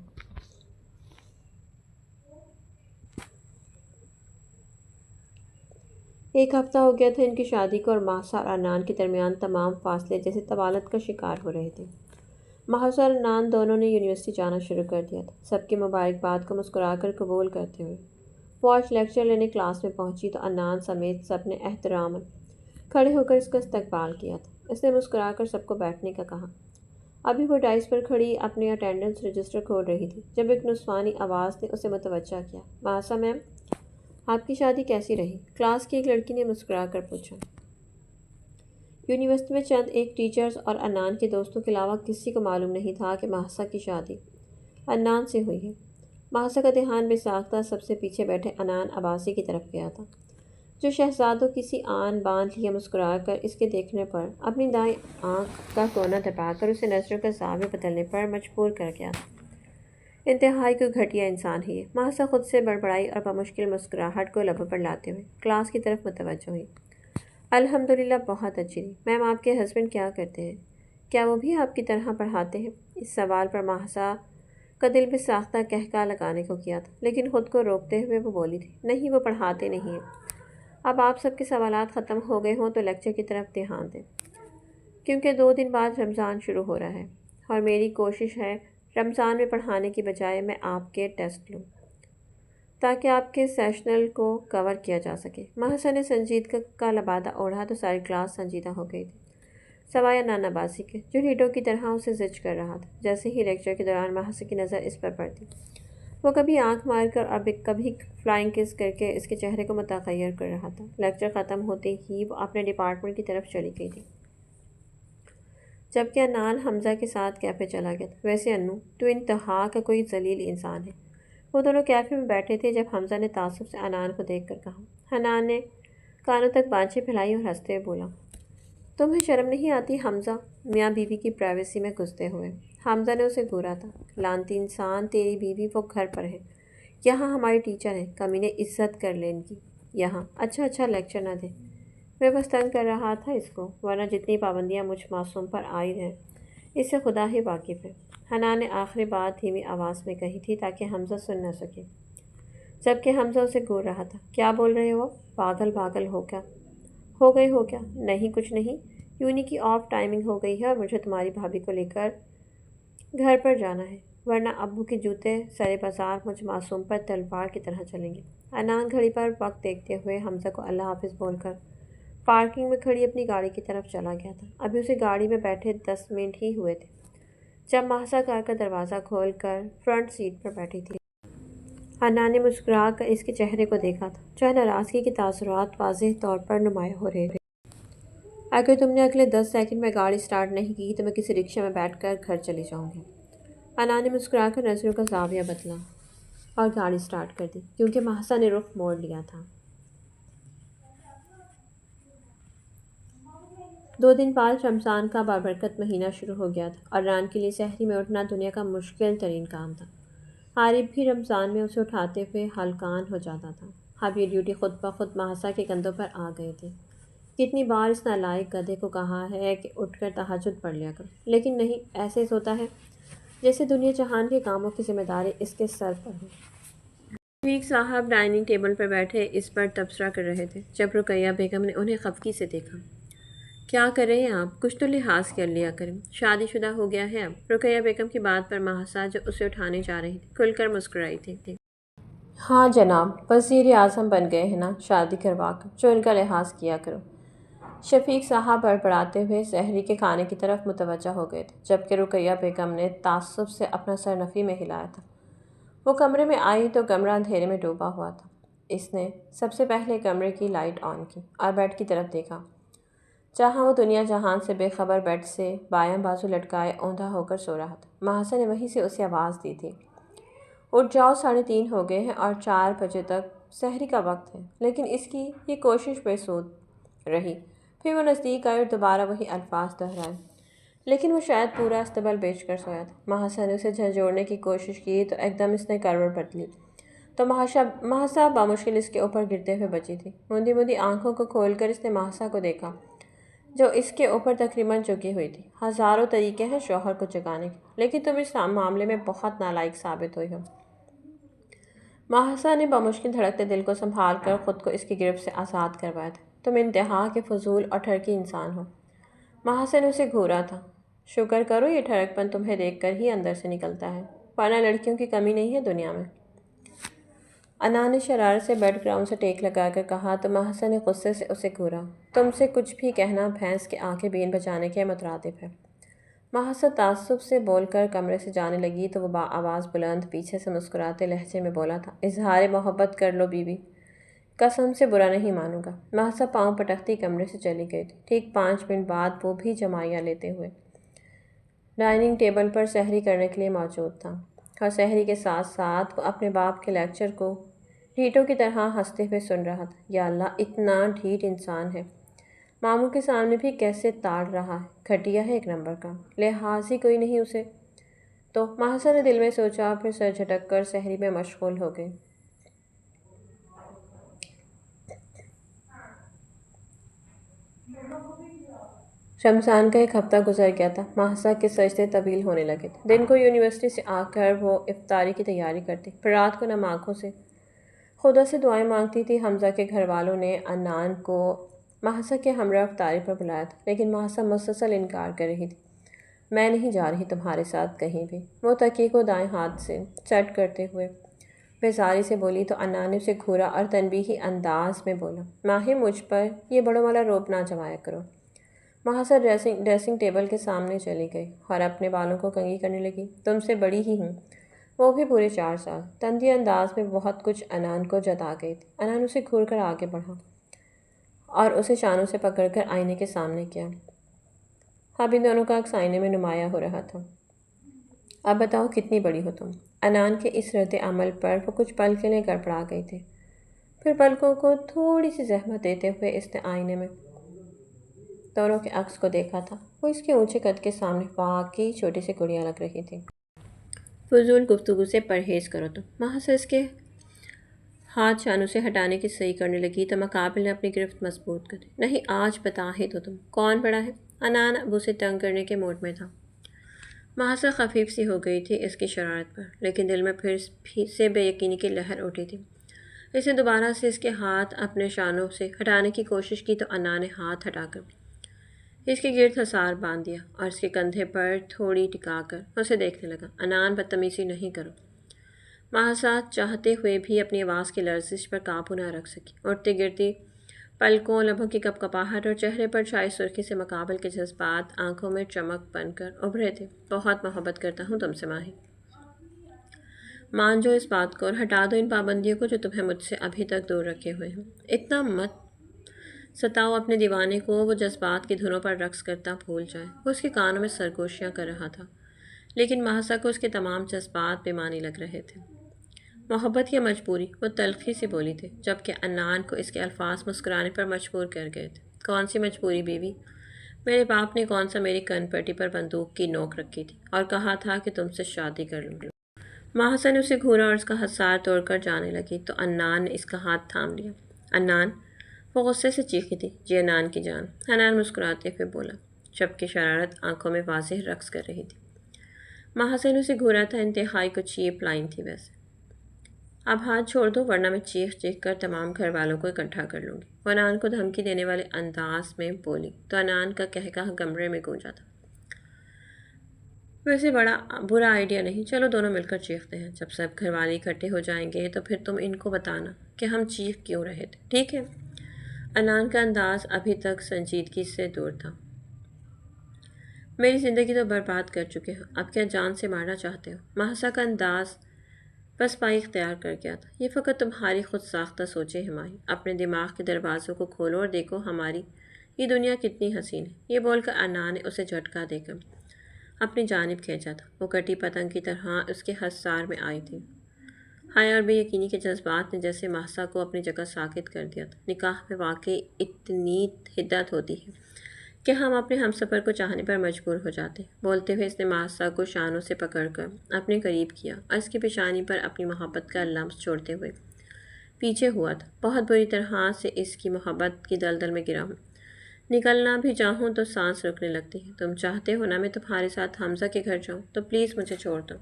ایک ہفتہ ہو گیا تھا ان کی شادی کو، اور ماہسا اور عنان کے درمیان تمام فاصلے جیسے طوالت کا شکار ہو رہے تھے۔ ماہسا اور عنان دونوں نے یونیورسٹی جانا شروع کر دیا تھا، سب کی مبارکباد کو مسکرا کر قبول کرتے ہوئے۔ وہ آج لیکچر لینے کلاس میں پہنچی تو عنان سمیت سب نے احتراماً کھڑے ہو کر اس کا استقبال کیا تھا۔ اس نے مسکرا کر سب کو بیٹھنے کا کہا۔ ابھی وہ ڈائس پر کھڑی اپنی اٹینڈنس رجسٹر کھول رہی تھی جب ایک نسوانی آواز نے اسے متوجہ کیا۔ ماہسا میم، آپ کی شادی کیسی رہی؟ کلاس کی ایک لڑکی نے مسکرا کر پوچھا۔ یونیورسٹی میں چند ایک ٹیچرز اور عنان کے دوستوں کے علاوہ کسی کو معلوم نہیں تھا کہ ماہسا کی شادی عنان سے ہوئی ہے۔ ماہسا کا دھیان بے ساختہ سب سے پیچھے بیٹھے عنان عباسی کی طرف گیا تھا، جو شہزادوں کسی آن باندھ لیے مسکرا کر اس کے دیکھنے پر اپنی دائیں آنکھ کا کونا دبا کر اسے نظروں کا زاویہ بدلنے پر مجبور کر گیا تھا۔ انتہائی کوئی گھٹیا انسان ہے یہ، ماہسا خود سے بڑبڑائی اور بمشکل مسکراہٹ کو لبوں پر لاتے ہوئے کلاس کی طرف متوجہ ہوئی۔ الحمدللہ بہت اچھی تھی۔ میم، آپ کے ہسبینڈ کیا کرتے ہیں؟ کیا وہ بھی آپ کی طرح پڑھاتے ہیں؟ اس سوال پر ماہسا کا دل بے ساختہ قہقہا لگانے کو کیا تھا، لیکن خود کو روکتے ہوئے وہ بولی تھی، نہیں، وہ پڑھاتے نہیں ہیں۔ اب آپ سب کے سوالات ختم ہو گئے ہوں تو لیکچر کی طرف دھیان دیں، کیونکہ 2 دن بعد رمضان شروع ہو رہا ہے، اور میری کوشش ہے رمضان میں پڑھانے کی بجائے میں آپ کے ٹیسٹ لوں تاکہ آپ کے سیشنل کو کور کیا جا سکے۔ ماہسا نے سنجیدگی کا لبادہ اوڑھا تو ساری کلاس سنجیدہ ہو گئی تھی، سوائے عنان عباسی کے، جو ریڈو کی طرح اسے زج کر رہا تھا۔ جیسے ہی لیکچر کے دوران ماہسا کی نظر اس پر پڑتی، وہ کبھی آنکھ مار کر اور کبھی فلائنگ کس کر کے اس کے چہرے کو متغیر کر رہا تھا۔ لیکچر ختم ہوتے ہی وہ اپنے ڈپارٹمنٹ کی طرف چلی گئی تھی، جبکہ عنان حمزہ کے ساتھ کیفے چلا گیا تھا۔ ویسے انو، تو انتہا کا کوئی ذلیل انسان ہے۔ وہ دونوں کیفے میں بیٹھے تھے جب حمزہ نے تعصب سے عنان کو دیکھ کر کہا۔ عنان نے کانوں تک بانچیں پھیلائی اور ہنستے ہوئے بولا، تمہیں شرم نہیں آتی حمزہ؟ میاں بیوی کی پرائیویسی میں گھستے ہوئے حمزہ نے اسے گھورا تھا۔ لعنتی انسان، تیری بیوی وہ گھر پر ہے، یہاں ہماری ٹیچر ہے، کمینے عزت کر لے ان کی یہاں۔ اچھا لیکچر نہ دے، میں بس تنگ کر رہا تھا اس کو، ورنہ جتنی پابندیاں مجھ معصوم پر عائد ہیں اس سے خدا ہی واقف ہے۔ حنان نے آخری بات دھیمی آواز میں کہی تھی تاکہ حمزہ سن نہ سکے، جبکہ حمزہ اسے گھور رہا تھا۔ کیا بول رہے ہو؟ پاگل ہو گئے ہو کیا؟ نہیں، کچھ نہیں، یونی کی آف ٹائمنگ ہو گئی ہے اور مجھے تمہاری بھابھی کو لے کر گھر پر جانا ہے، ورنہ ابو کے جوتے سرے بازار مجھ معصوم پر تلوار کی طرح چلیں گے۔ عنان گھڑی پر وقت دیکھتے ہوئے حمزہ کو اللہ حافظ بول کر پارکنگ میں کھڑی اپنی گاڑی کی طرف چلا گیا تھا۔ ابھی اسے گاڑی میں بیٹھے 10 منٹ ہی ہوئے تھے جب ماہسا کار کا دروازہ کھول کر فرنٹ سیٹ پر بیٹھی تھی۔ عنان نے مسکرا کر اس کے چہرے کو دیکھا تھا، جہاں ناراضگی کے تاثرات واضح طور پر نمایاں ہو رہے تھے۔ اگر تم نے اگلے 10 سیکنڈ میں گاڑی سٹارٹ نہیں کی تو میں کسی رکشے میں بیٹھ کر گھر چلی جاؤں گی۔ عنان نے مسکرا کر نظروں کا زاویہ بدلا اور گاڑی سٹارٹ کر دی، کیونکہ ماہسا نے رخ موڑ لیا تھا۔ 2 دن بعد رمضان کا بابرکت مہینہ شروع ہو گیا تھا، اور عنان کے لیے سحری میں اٹھنا دنیا کا مشکل ترین کام تھا۔ عارف بھی رمضان میں اسے اٹھاتے ہوئے ہلکان ہو جاتا تھا۔ اب یہ ڈیوٹی خود بخود ماہسا کے کندھوں پر آ گئے تھے۔ کتنی بار اس نالائق گدھے کو کہا ہے کہ اٹھ کر تہجد پڑھ لیا کرو، لیکن نہیں، ایسے ہوتا ہے جیسے دنیا جہان کے کاموں کی ذمہ داری اس کے سر پر ہو۔ شفیق صاحب ڈائننگ ٹیبل پر بیٹھے اس پر تبصرہ کر رہے تھے جب رقیہ بیگم نے انہیں خفگی سے دیکھا۔ کیا کر رہے ہیں آپ؟ کچھ تو لحاظ کر لیا کریں، شادی شدہ ہو گیا ہے اب۔ رقیہ بیگم کی بات پر ماہسا جو اسے اٹھانے جا رہی تھی کھل کر مسکرائی تھی۔ ہاں جناب، وزیر اعظم بن گئے ہیں نا، شادی کروا کر، جو ان کا لحاظ کیا کرو۔ شفیق صاحب بڑبڑاتے ہوئے سحری کے کھانے کی طرف متوجہ ہو گئے تھے، جبکہ رقیہ بیگم نے تعصب سے اپنا سر نفی میں ہلایا تھا۔ وہ کمرے میں آئی تو کمرہ اندھیرے میں ڈوبا ہوا تھا۔ اس نے سب سے پہلے کمرے کی لائٹ آن کی اور بیڈ کی طرف دیکھا، جہاں وہ دنیا جہان سے بے خبر بیڈ سے بایاں بازو لٹکائے اوندا ہو کر سو رہا تھا۔ ماہسا نے وہیں سے اسے آواز دی تھی، اٹھ جاؤ، 3:30 ہو گئے ہیں اور 4 بجے تک سحری کا وقت ہے۔ لیکن اس کی یہ کوشش بے سود رہی۔ پھر وہ نزدیک آئی اور دوبارہ وہی الفاظ دہرائے، لیکن وہ شاید پورا استبل بیچ کر سویا تھا۔ ماہسا نے اسے جھنجھوڑنے کی کوشش کی تو ایک دم اس نے کروٹ بدلی تو ماہسا بامشکل اس کے اوپر گرتے ہوئے بچی تھی۔ موندی آنکھوں کو کھول کر اس نے ماہسا کو دیکھا، جو اس کے اوپر تقریباً جھکی ہوئی تھی۔ ہزاروں طریقے ہیں شوہر کو جگانے کے، لیکن تم اس معاملے میں بہت نالائق ثابت ہوئی ہو۔ محاسا نے بمشکل دھڑکتے دل کو سنبھال کر خود کو اس کی گرفت سے آزاد کروایا تھا۔ تم انتہا کے فضول اور ٹھڑکی انسان ہو۔ محاسا نے اسے گھورا تھا۔ شکر کرو یہ ٹھڑک پن تمہیں دیکھ کر ہی اندر سے نکلتا ہے، ورنہ لڑکیوں کی کمی نہیں ہے دنیا میں۔ انا نے شرارت سے بیڈ گراؤنڈ سے ٹیک لگا کر کہا تو محاسا نے غصے سے اسے گھورا۔ تم سے کچھ بھی کہنا بھینس کے آنکھیں بین بچانے کے مترادف ہے۔ محاسا تعصب سے بول کر کمرے سے جانے لگی تو وہ آواز بلند پیچھے سے مسکراتے لہجے میں بولا تھا، اظہار محبت کر لو بیوی، قسم سے برا نہیں مانوں گا۔ محاسا پاؤں پٹکتی کمرے سے چلی گئی تھی۔ ٹھیک 5 منٹ بعد وہ بھی جمائیاں لیتے ہوئے ڈائننگ ٹیبل پر سحری کرنے کے لیے موجود تھا، اور سحری کے ساتھ ساتھ وہ اپنے باپ کے لیکچر کو ڈھیٹوں کی طرح ہنستے ہوئے سن رہا تھا۔ یا اللہ، اتنا ڈھیٹ انسان ہے، ماموں کے سامنے بھی کیسے تاڑ رہا ہے، گھٹیا ہے ایک نمبر کا، لحاظ ہی کوئی نہیں اسے تو۔ محاسا نے دل میں سوچا، پھر سر جھٹک کر سحری میں مشغول ہو گئی۔ رمضان کا ایک ہفتہ گزر گیا تھا۔ محاسا کے سجدے طویل ہونے لگے تھے۔ دن کو یونیورسٹی سے آ کر وہ افطاری کی تیاری کرتی، پھر رات کو نم آنکھوں سے خدا سے دعائیں مانگتی تھی۔ حمزہ کے گھر والوں نے عنان کو محاسا کے ہمراہ افطاری پر بلایا تھا، لیکن محاسا مسلسل انکار کر رہی تھی۔ میں نہیں جا رہی تمہارے ساتھ کہیں بھی، وہ تکیے کو دائیں ہاتھ سے سیٹ کرتے ہوئے بیزاری سے بولی تو عنان نے اسے گھورا اور تنبیہی انداز میں بولا، ماہی مجھ پر یہ بڑوں والا روب نہ جمایا کرو۔ محاسا ڈریسنگ ٹیبل کے سامنے چلی گئی اور اپنے بالوں کو کنگھی کرنے لگی۔ تم سے بڑی ہی ہوں، وہ بھی پورے 4 سال۔ تندی انداز میں بہت کچھ عنان کو جتا گئی تھی۔ عنان اسے گھور کر آگے بڑھا اور اسے شانوں سے پکڑ کر آئینے کے سامنے کیا۔ اب ان دونوں کا عکس آئینے میں نمایاں ہو رہا تھا۔ اب بتاؤ کتنی بڑی ہو تم؟ عنان کے اس رد عمل پر وہ کچھ پل کے لیے گڑبڑا گئی تھی، پھر پلکوں کو تھوڑی سی زحمت دیتے ہوئے اس نے آئینے میں دونوں کے عکس کو دیکھا تھا۔ وہ اس کے اونچے قد کے سامنے واقعی چھوٹی سی گڑیا لگ رہی تھی۔ فضول گفتگو سے پرہیز کرو تم۔ محاسا اس کے ہاتھ شانوں سے ہٹانے کی صحیح کرنے لگی تو مقابل نے اپنی گرفت مضبوط کر دی۔ نہیں، آج بتا ہی تو تم، کون بڑا ہے؟ عنان اب اسے تنگ کرنے کے موڈ میں تھا۔ محاسا خفیف سی ہو گئی تھی اس کی شرارت پر، لیکن دل میں پھر سے بے یقینی کی لہر اٹھی تھی۔ اس نے دوبارہ سے اس کے ہاتھ اپنے شانوں سے ہٹانے کی کوشش کی تو عنان نے ہاتھ ہٹا کر اس کے گرد حصار باندھ دیا اور اس کے کندھے پر تھوڑی ٹکا کر اسے دیکھنے لگا۔ عنان، بدتمیزی نہیں کرو۔ محاسا چاہتے ہوئے بھی اپنی آواز کی لرزش پر قابو نہ رکھ سکی۔ اٹھتی گرتی پلکوں، لبوں کی کپکپاہٹ اور چہرے پر چھائی سرخی سے مقابل کے جذبات آنکھوں میں چمک بن کر ابھرے تھے۔ بہت محبت کرتا ہوں تم سے ماہی، مان جو اس بات کو اور ہٹا دو ان پابندیوں کو جو تمہیں مجھ سے ابھی تک دور رکھے ہوئے ہیں۔ اتنا مت ستاؤ اپنے دیوانے کو، وہ جذبات کی دھنوں پر رقص کرتا بھول جائے۔ وہ اس کے کانوں میں سرگوشیاں کر رہا تھا، لیکن محاسا کو اس کے تمام جذبات بے معنی لگ رہے تھے۔ محبت یا مجبوری؟ وہ تلخی سے بولی تھی، جبکہ عنان کو اس کے الفاظ مسکرانے پر مجبور کر گئے تھے۔ کون سی مجبوری بیوی؟ میرے باپ نے کون سا میری کن پٹی پر بندوق کی نوک رکھی تھی اور کہا تھا کہ تم سے شادی کر لوں گی۔ محاسا نے اسے گھورا اور اس کا حصار توڑ کر جانے لگی تو عنان نے اس کا ہاتھ تھام لیا۔ عنان، وہ غصے سے چیخی تھی۔ جی عنان کی جان، عنان مسکراتے ہوئے بولا، جبکہ شرارت آنکھوں میں واضح رقص کر رہی تھی۔ محاسا نے اسے گھورا تھا، انتہائی کچھ چیپ لائن تھی ویسے۔ اب ہاتھ چھوڑ دو ورنہ میں چیخ چیخ کر تمام گھر والوں کو اکٹھا کر لوں گی، وہ عنان کو دھمکی دینے والے انداز میں بولی تو عنان کا کہکہا کمرے میں گونجا تھا۔ ویسے بڑا برا آئیڈیا نہیں، چلو دونوں مل کر چیختے ہیں۔ جب سب گھر والے اکٹھے ہو جائیں گے تو پھر تم ان کو بتانا کہ ہم چیخ کیوں رہے تھے، ٹھیک ہے؟ عنان کا انداز ابھی تک سنجیدگی سے دور تھا۔ میری زندگی تو برباد کر چکے ہو، اب کیا جان سے مارنا چاہتے ہو؟ محاسا کا انداز بس پائی اختیار کر گیا تھا۔ یہ فقط تمہاری خود ساختہ سوچیں ہیں ماہی، اپنے دماغ کے دروازوں کو کھولو اور دیکھو ہماری یہ دنیا کتنی حسین ہے۔ یہ بول کر عنان نے اسے جھٹکا دے کر اپنی جانب کھینچا تھا۔ وہ کٹی پتنگ کی طرح اس کے حصار میں آئی تھی۔ حیا اور بے یقینی کے جذبات نے جیسے محاسا کو اپنی جگہ ساکت کر دیا تھا۔ نکاح میں واقعی اتنی حدت ہوتی ہے کہ ہم اپنے ہمسفر کو چاہنے پر مجبور ہو جاتے۔ بولتے ہوئے اس نے محاسا کو شانوں سے پکڑ کر اپنے قریب کیا اور اس کی پیشانی پر اپنی محبت کا لمس چھوڑتے ہوئے پیچھے ہوا تھا۔ بہت بری طرح سے اس کی محبت کی دلدل میں گرا ہوں، نکلنا بھی چاہوں تو سانس رکنے لگتی ہے۔ تم چاہتے ہو نا میں تمہارے ساتھ حمزہ کے گھر جاؤں، تو پلیز مجھے چھوڑ دو۔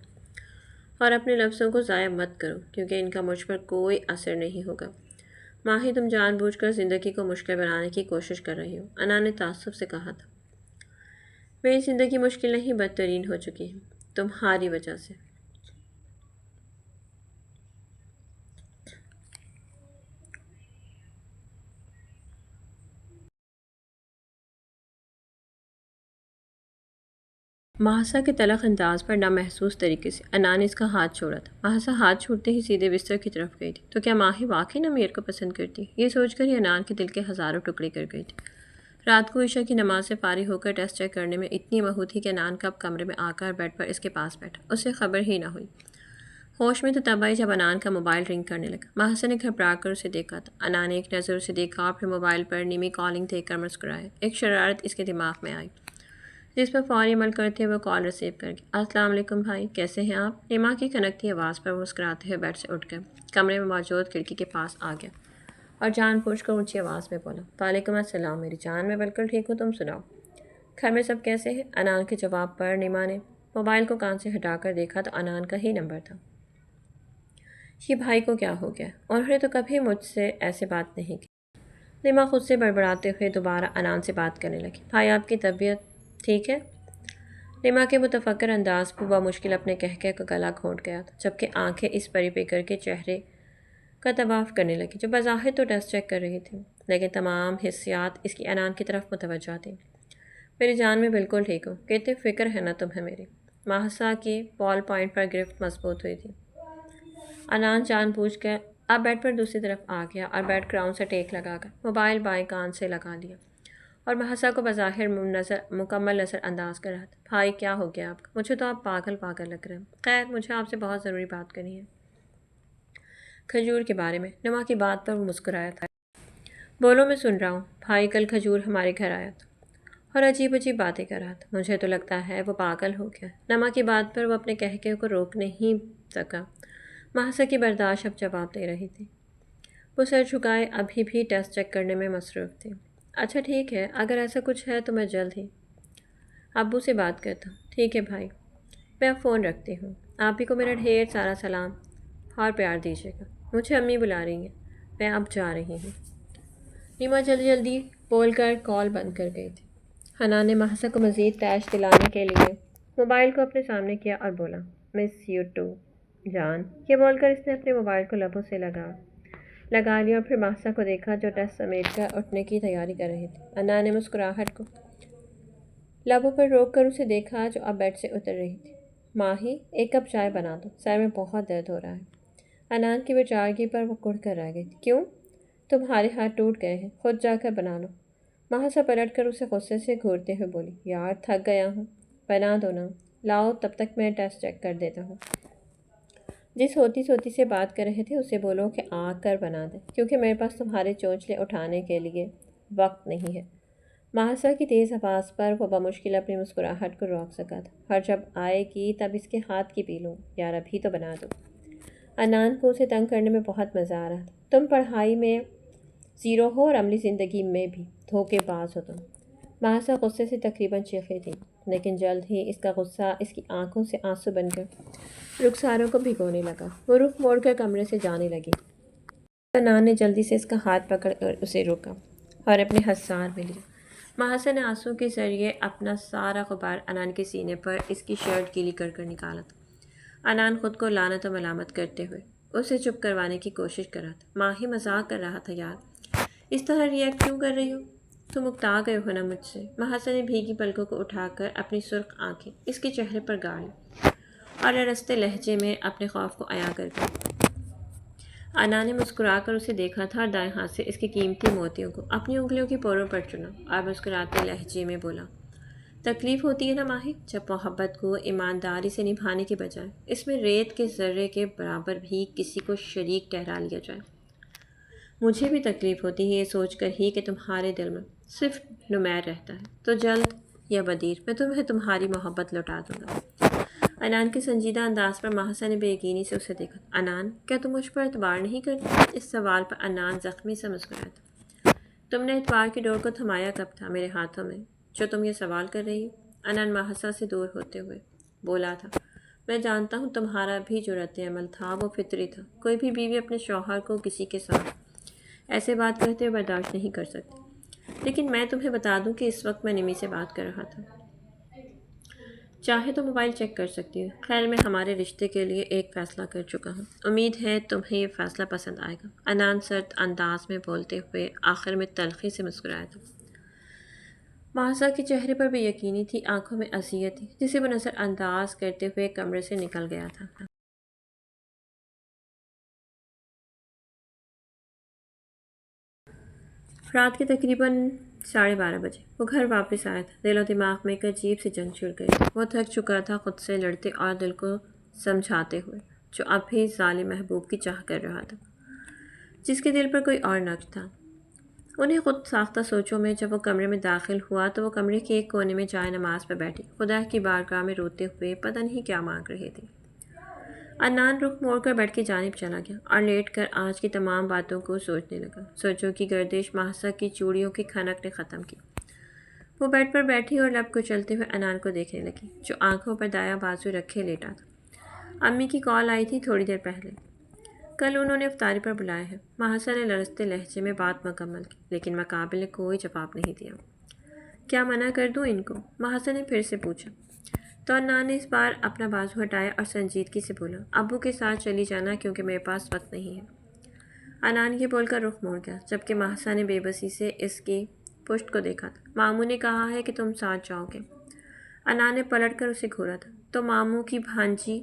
اور اپنے لفظوں کو ضائع مت کرو کیونکہ ان کا مجھ پر کوئی اثر نہیں ہوگا۔ ماہی تم جان بوجھ کر زندگی کو مشکل بنانے کی کوشش کر رہی ہو، انا نے تعصب سے کہا تھا۔ میری زندگی مشکل نہیں بدترین ہو چکی ہے، تمہاری وجہ سے۔ مہاسا کے تلخ انداز پر نامحسوس طریقے سے انا نے اس کا ہاتھ چھوڑا تھا۔ مہاسا ہاتھ چھوڑتے ہی سیدھے بستر کی طرف گئی تھی۔ تو کیا ماہی واقعی نمیر کو پسند کرتی؟ یہ سوچ کر ہی انان کے دل کے ہزاروں ٹکڑے کر گئی تھی۔ رات کو عشاء کی نماز سے فارغ ہو کر ٹیسٹ چیک کرنے میں اتنی مہو تھی کہ انان کب کمرے میں آ کر بیڈ پر اس کے پاس بیٹھا، اسے خبر ہی نہ ہوئی۔ ہوش میں تو تب آئی جب انان کا موبائل رنگ کرنے لگا۔ مہاسا نے گھبرا کر اسے دیکھا تھا۔ انا نے ایک نظر اسے دیکھا اور پھر موبائل پر نیمی کالنگ دیکھ کر مسکرایا۔ ایک شرارت اس کے دماغ میں آئی جس پر فوری عمل کرتے ہوئے وہ کال ریسیو کر گیا۔ السلام علیکم بھائی، کیسے ہیں آپ؟ نیما کی کھنکتی آواز پر وہ مسکراتے ہوئے بیڈ سے اٹھ کر کمرے میں موجود کھڑکی کے پاس آ گیا اور جان بوجھ کر اونچی آواز میں بولا، وعلیکم السلام میری جان، میں بالکل ٹھیک ہوں، تم سناؤ؟ گھر میں سب کیسے ہیں؟ انان کے جواب پر نیما نے موبائل کو کان سے ہٹا کر دیکھا تو انان کا ہی نمبر تھا۔ یہ بھائی کو کیا ہو گیا؟ انہوں نے تو کبھی مجھ سے ایسے بات نہیں کی۔ نیما خود سے بڑبڑاتے ہوئے دوبارہ انان سے بات کرنے لگی۔ بھائی آپ کی طبیعت ٹھیک ہے؟ نیما کے متفکر انداز پر بمشکل اپنے کہکہ کا گلا گھونٹ گیا تھا، جبکہ آنکھیں اس پری پیکر کے چہرے کا طواف کرنے لگی جو بظاہر تو ٹیسٹ چیک کر رہی تھی، لیکن تمام حسیات اس کی انان کی طرف متوجہ تھیں۔ میری جان میں بالکل ٹھیک ہوں، کتنی فکر ہے نا تمہیں میری۔ مہاسا کی بال پوائنٹ پر گرفت مضبوط ہوئی تھی۔ انان جان بوجھ کر اب بیڈ پر دوسری طرف آ گیا اور بیڈ گراؤنڈ سے ٹیک لگا کر موبائل بائیں کان سے لگا لیا اور مہاسا کو بظاہر مکمل نظر انداز کر رہا تھا۔ بھائی کیا ہو گیا آپ کا؟ مجھے تو آپ پاگل پاگل لگ رہے ہیں۔ خیر مجھے آپ سے بہت ضروری بات کرنی ہے۔ کھجور کے بارے میں۔ نیما کی بات پر وہ مسکرایا تھا۔ بولو میں سن رہا ہوں۔ بھائی کل کھجور ہمارے گھر آیا تھا اور عجیب عجیب باتیں کر رہا تھا۔ مجھے تو لگتا ہے وہ پاگل ہو گیا۔ نیما کی بات پر وہ اپنے کہکے کو روک نہیں سکا۔ مہاسا کی برداشت اب جواب دے رہی تھی۔ وہ سر جھکائے ابھی بھی ٹیسٹ چیک کرنے میں مصروف تھی۔ اچھا ٹھیک ہے، اگر ایسا کچھ ہے تو میں جلد ہی ابو سے بات کرتا ہوں۔ ٹھیک ہے بھائی، میں اب فون رکھتی ہوں۔ آپ ہی کو میرا ڈھیر سارا سلام اور پیار دیجیے گا۔ مجھے امی بلا رہی ہیں، میں اب جا رہی ہوں۔ نیما جلدی جلدی بول کر کال بند کر گئی تھی۔ حنا نے مہاسا کو مزید تیش دلانے کے لیے موبائل کو اپنے سامنے کیا اور بولا، مس یو ٹو جان۔ یہ بول کر اس نے اپنے موبائل کو لبوں سے لگا لیا اور پھر مہاسا کو دیکھا جو ڈیسک سمیٹ کر اٹھنے کی تیاری کر رہی تھی۔ انا نے مسکراہٹ کو لبوں پر روک کر اسے دیکھا جو اب بیڈ سے اتر رہی تھی۔ ماہی ایک کپ چائے بنا دو، سر میں بہت درد ہو رہا ہے۔ انان کی بیچارگی پر وہ کڑھ کر رہ گئی تھی۔ کیوں؟ تمہارے ہاتھ ٹوٹ گئے ہیں، خود جا کر بنا لو۔ مہاسا پلٹ کر اسے غصے سے گھورتے ہوئے بولی، یار تھک گیا ہوں، بنا دو نا، لاؤ تب تک میں ٹیسٹ چیک کر دیتا ہوں۔ جس ہوتی سوتی سے بات کر رہے تھے اسے بولو کہ آ کر بنا دے، کیونکہ میرے پاس تمہارے چونچلے اٹھانے کے لیے وقت نہیں ہے۔ مہاسا کی تیز آواز پر وہ بمشکل اپنی مسکراہٹ کو روک سکا تھا۔ اور جب آئے گی تب اس کے ہاتھ کی پی لوں، یار ابھی تو بنا دو۔ انان کو اسے تنگ کرنے میں بہت مزہ آ رہا تھا۔ تم پڑھائی میں زیرو ہو اور عملی زندگی میں بھی دھوکے باز ہو تم۔ مہاسا غصے سے تقریباً چیخی تھی، لیکن جلد ہی اس کا غصہ اس کی آنکھوں سے آنسو بن کر رخساروں کو بھگونے لگا۔ وہ رخ موڑ کر کمرے سے جانے لگی۔ انان نے جلدی سے اس کا ہاتھ پکڑ کر اسے روکا اور اپنے حصار میں لیا۔ مہاسا نے آنسوں کے ذریعے اپنا سارا غبار انان کے سینے پر اس کی شرٹ گیلی کر کر نکالا تھا۔ انان خود کو لعنت و ملامت کرتے ہوئے اسے چپ کروانے کی کوشش کر رہا تھا۔ ماہی مذاق کر رہا تھا، یار اس طرح ریئیکٹ کیوں کر رہی ہو؟ تم اکتا گئے ہو نا مجھ سے؟ مہاسا نے بھیگی پلکوں کو اٹھا کر اپنی سرخ آنکھیں اس کے چہرے پر گاڑ لی اور رستے لہجے میں اپنے خوف کو عیاں کر گئی۔ انا نے مسکرا کر اسے دیکھا تھا اور دائیں ہاتھ سے اس کے قیمتی موتیوں کو اپنی انگلیوں کی پوروں پر چنا اور مسکراتے لہجے میں بولا، تکلیف ہوتی ہے نا ماہی، جب محبت کو ایمانداری سے نبھانے کے بجائے اس میں ریت کے ذرے کے برابر بھی کسی کو شریک ٹھہرا لیا جائے۔ مجھے بھی تکلیف ہوتی ہے یہ سوچ کر ہی کہ تمہارے دل میں صرف نمیر رہتا ہے، تو جلد یا بدیر میں تمہیں تمہاری محبت لوٹا دوں گا۔ انان کے سنجیدہ انداز پر مہاسا نے بے یقینی سے اسے دیکھا۔ انان، کیا تم مجھ پر اعتبار نہیں کرتی؟ اس سوال پر انان زخمی سے مسکرایا تھا۔ تم نے اعتبار کی ڈور کو تھمایا کب تھا میرے ہاتھوں میں جو تم یہ سوال کر رہی ہو؟ انان مہاسا سے دور ہوتے ہوئے بولا تھا۔ میں جانتا ہوں تمہارا بھی جرأت عمل تھا، وہ فطری تھا۔ کوئی بھی بیوی اپنے شوہر کو کسی کے ساتھ ایسے بات کہتے ہوئے برداشت نہیں کر سکتی، لیکن میں تمہیں بتا دوں کہ اس وقت میں نمی سے بات کر رہا تھا۔ چاہے تو موبائل چیک کر سکتی ہوں۔ خیر میں ہمارے رشتے کے لیے ایک فیصلہ کر چکا ہوں، امید ہے تمہیں یہ فیصلہ پسند آئے گا۔ انان سرد انداز میں بولتے ہوئے آخر میں تلخی سے مسکرایا تھا۔ مہسا کے چہرے پر بے یقینی تھی، آنکھوں میں اذیت تھی، جسے وہ نظر انداز کرتے ہوئے کمرے سے نکل گیا تھا۔ رات کے تقریباً 12:30 بجے وہ گھر واپس آیا تھا۔ دل و دماغ میں ایک عجیب سی جنگ چھڑ گئی تھی۔ وہ تھک چکا تھا خود سے لڑتے اور دل کو سمجھاتے ہوئے، جو اب بھی ظالم محبوب کی چاہ کر رہا تھا، جس کے دل پر کوئی اور نقش تھا۔ انہیں خود ساختہ سوچوں میں جب وہ کمرے میں داخل ہوا تو وہ کمرے کے ایک کونے میں جائے نماز پہ بیٹھی خدا کی بارگاہ میں روتے ہوئے پتہ نہیں کیا مانگ رہے تھے۔ عدنان رخ موڑ کر بیڈ کی جانب چلا گیا اور لیٹ کر آج کی تمام باتوں کو سوچنے لگا۔ سوچوں کی گردش مہسا کی چوڑیوں کی کھنک نے ختم کی۔ وہ بیڈ پر بیٹھی اور لب کچلتے ہوئے عدنان کو دیکھنے لگی، جو آنکھوں پر دایاں بازو رکھے لیٹا تھا۔ امی کی کال آئی تھی تھوڑی دیر پہلے، کل انہوں نے افطاری پر بلایا ہے۔ مہسا نے لرزتے لہجے میں بات مکمل کی، لیکن مقابل نے کوئی جواب نہیں دیا۔ کیا منع کر دوں ان کو؟ مہسا نے پھر سے پوچھا، تو عدنان نے اس بار اپنا بازو ہٹایا اور سنجیدگی سے بولا، ابو کے ساتھ چلی جانا کیونکہ میرے پاس وقت نہیں ہے۔ عدنان یہ بول کر رخ موڑ گیا، جبکہ مہسا نے بے بسی سے اس کی پشت کو دیکھا تھا۔ ماموں نے کہا ہے کہ تم ساتھ جاؤ گے۔ عدنان نے پلٹ کر اسے گھورا تھا، تو ماموں کی بھانجی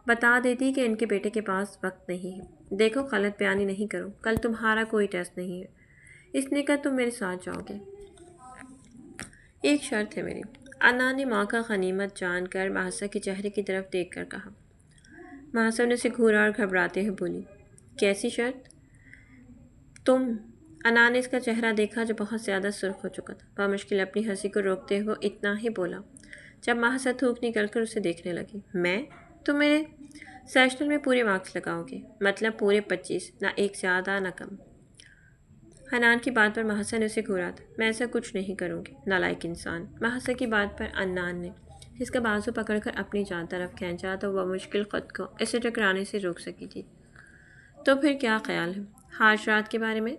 بتا دیتی کہ ان کے بیٹے کے پاس وقت نہیں ہے۔ دیکھو غلط بیانی نہیں کرو، کل تمہارا کوئی ٹیسٹ نہیں ہے، اس نے کہا تم میرے ساتھ جاؤ گے۔ ایک شرط ہے میری، عدنان نے موقع غنیمت جان کر مہسا کے چہرے کی طرف دیکھ کر کہا۔ مہسا نے اسے گھورا اور گھبراتے ہوئے بولی، کیسی شرط؟ تم۔ عدنان نے اس کا چہرہ دیکھا جو بہت زیادہ سرخ ہو چکا تھا۔ بمشکل اپنی ہنسی کو روکتے ہوئے اتنا ہی بولا، جب مہسا تھوک نکل کر اسے دیکھنے لگی، میں؟ تم میرے سیشنل میں پورے مارکس لگاؤ گے، مطلب پورے 25، نہ ایک زیادہ نہ کم۔ عدنان کی بات پر مہسا نے اسے گھورا تھا، میں ایسا کچھ نہیں کروں گی، نالائق انسان۔ مہسا کی بات پر عدنان نے اس کا بازو پکڑ کر اپنی جان طرف کھینچا تو وہ مشکل خود کو اسے ٹکرانے سے روک سکی تھی۔ تو پھر کیا خیال ہے؟ آج رات کے بارے میں؟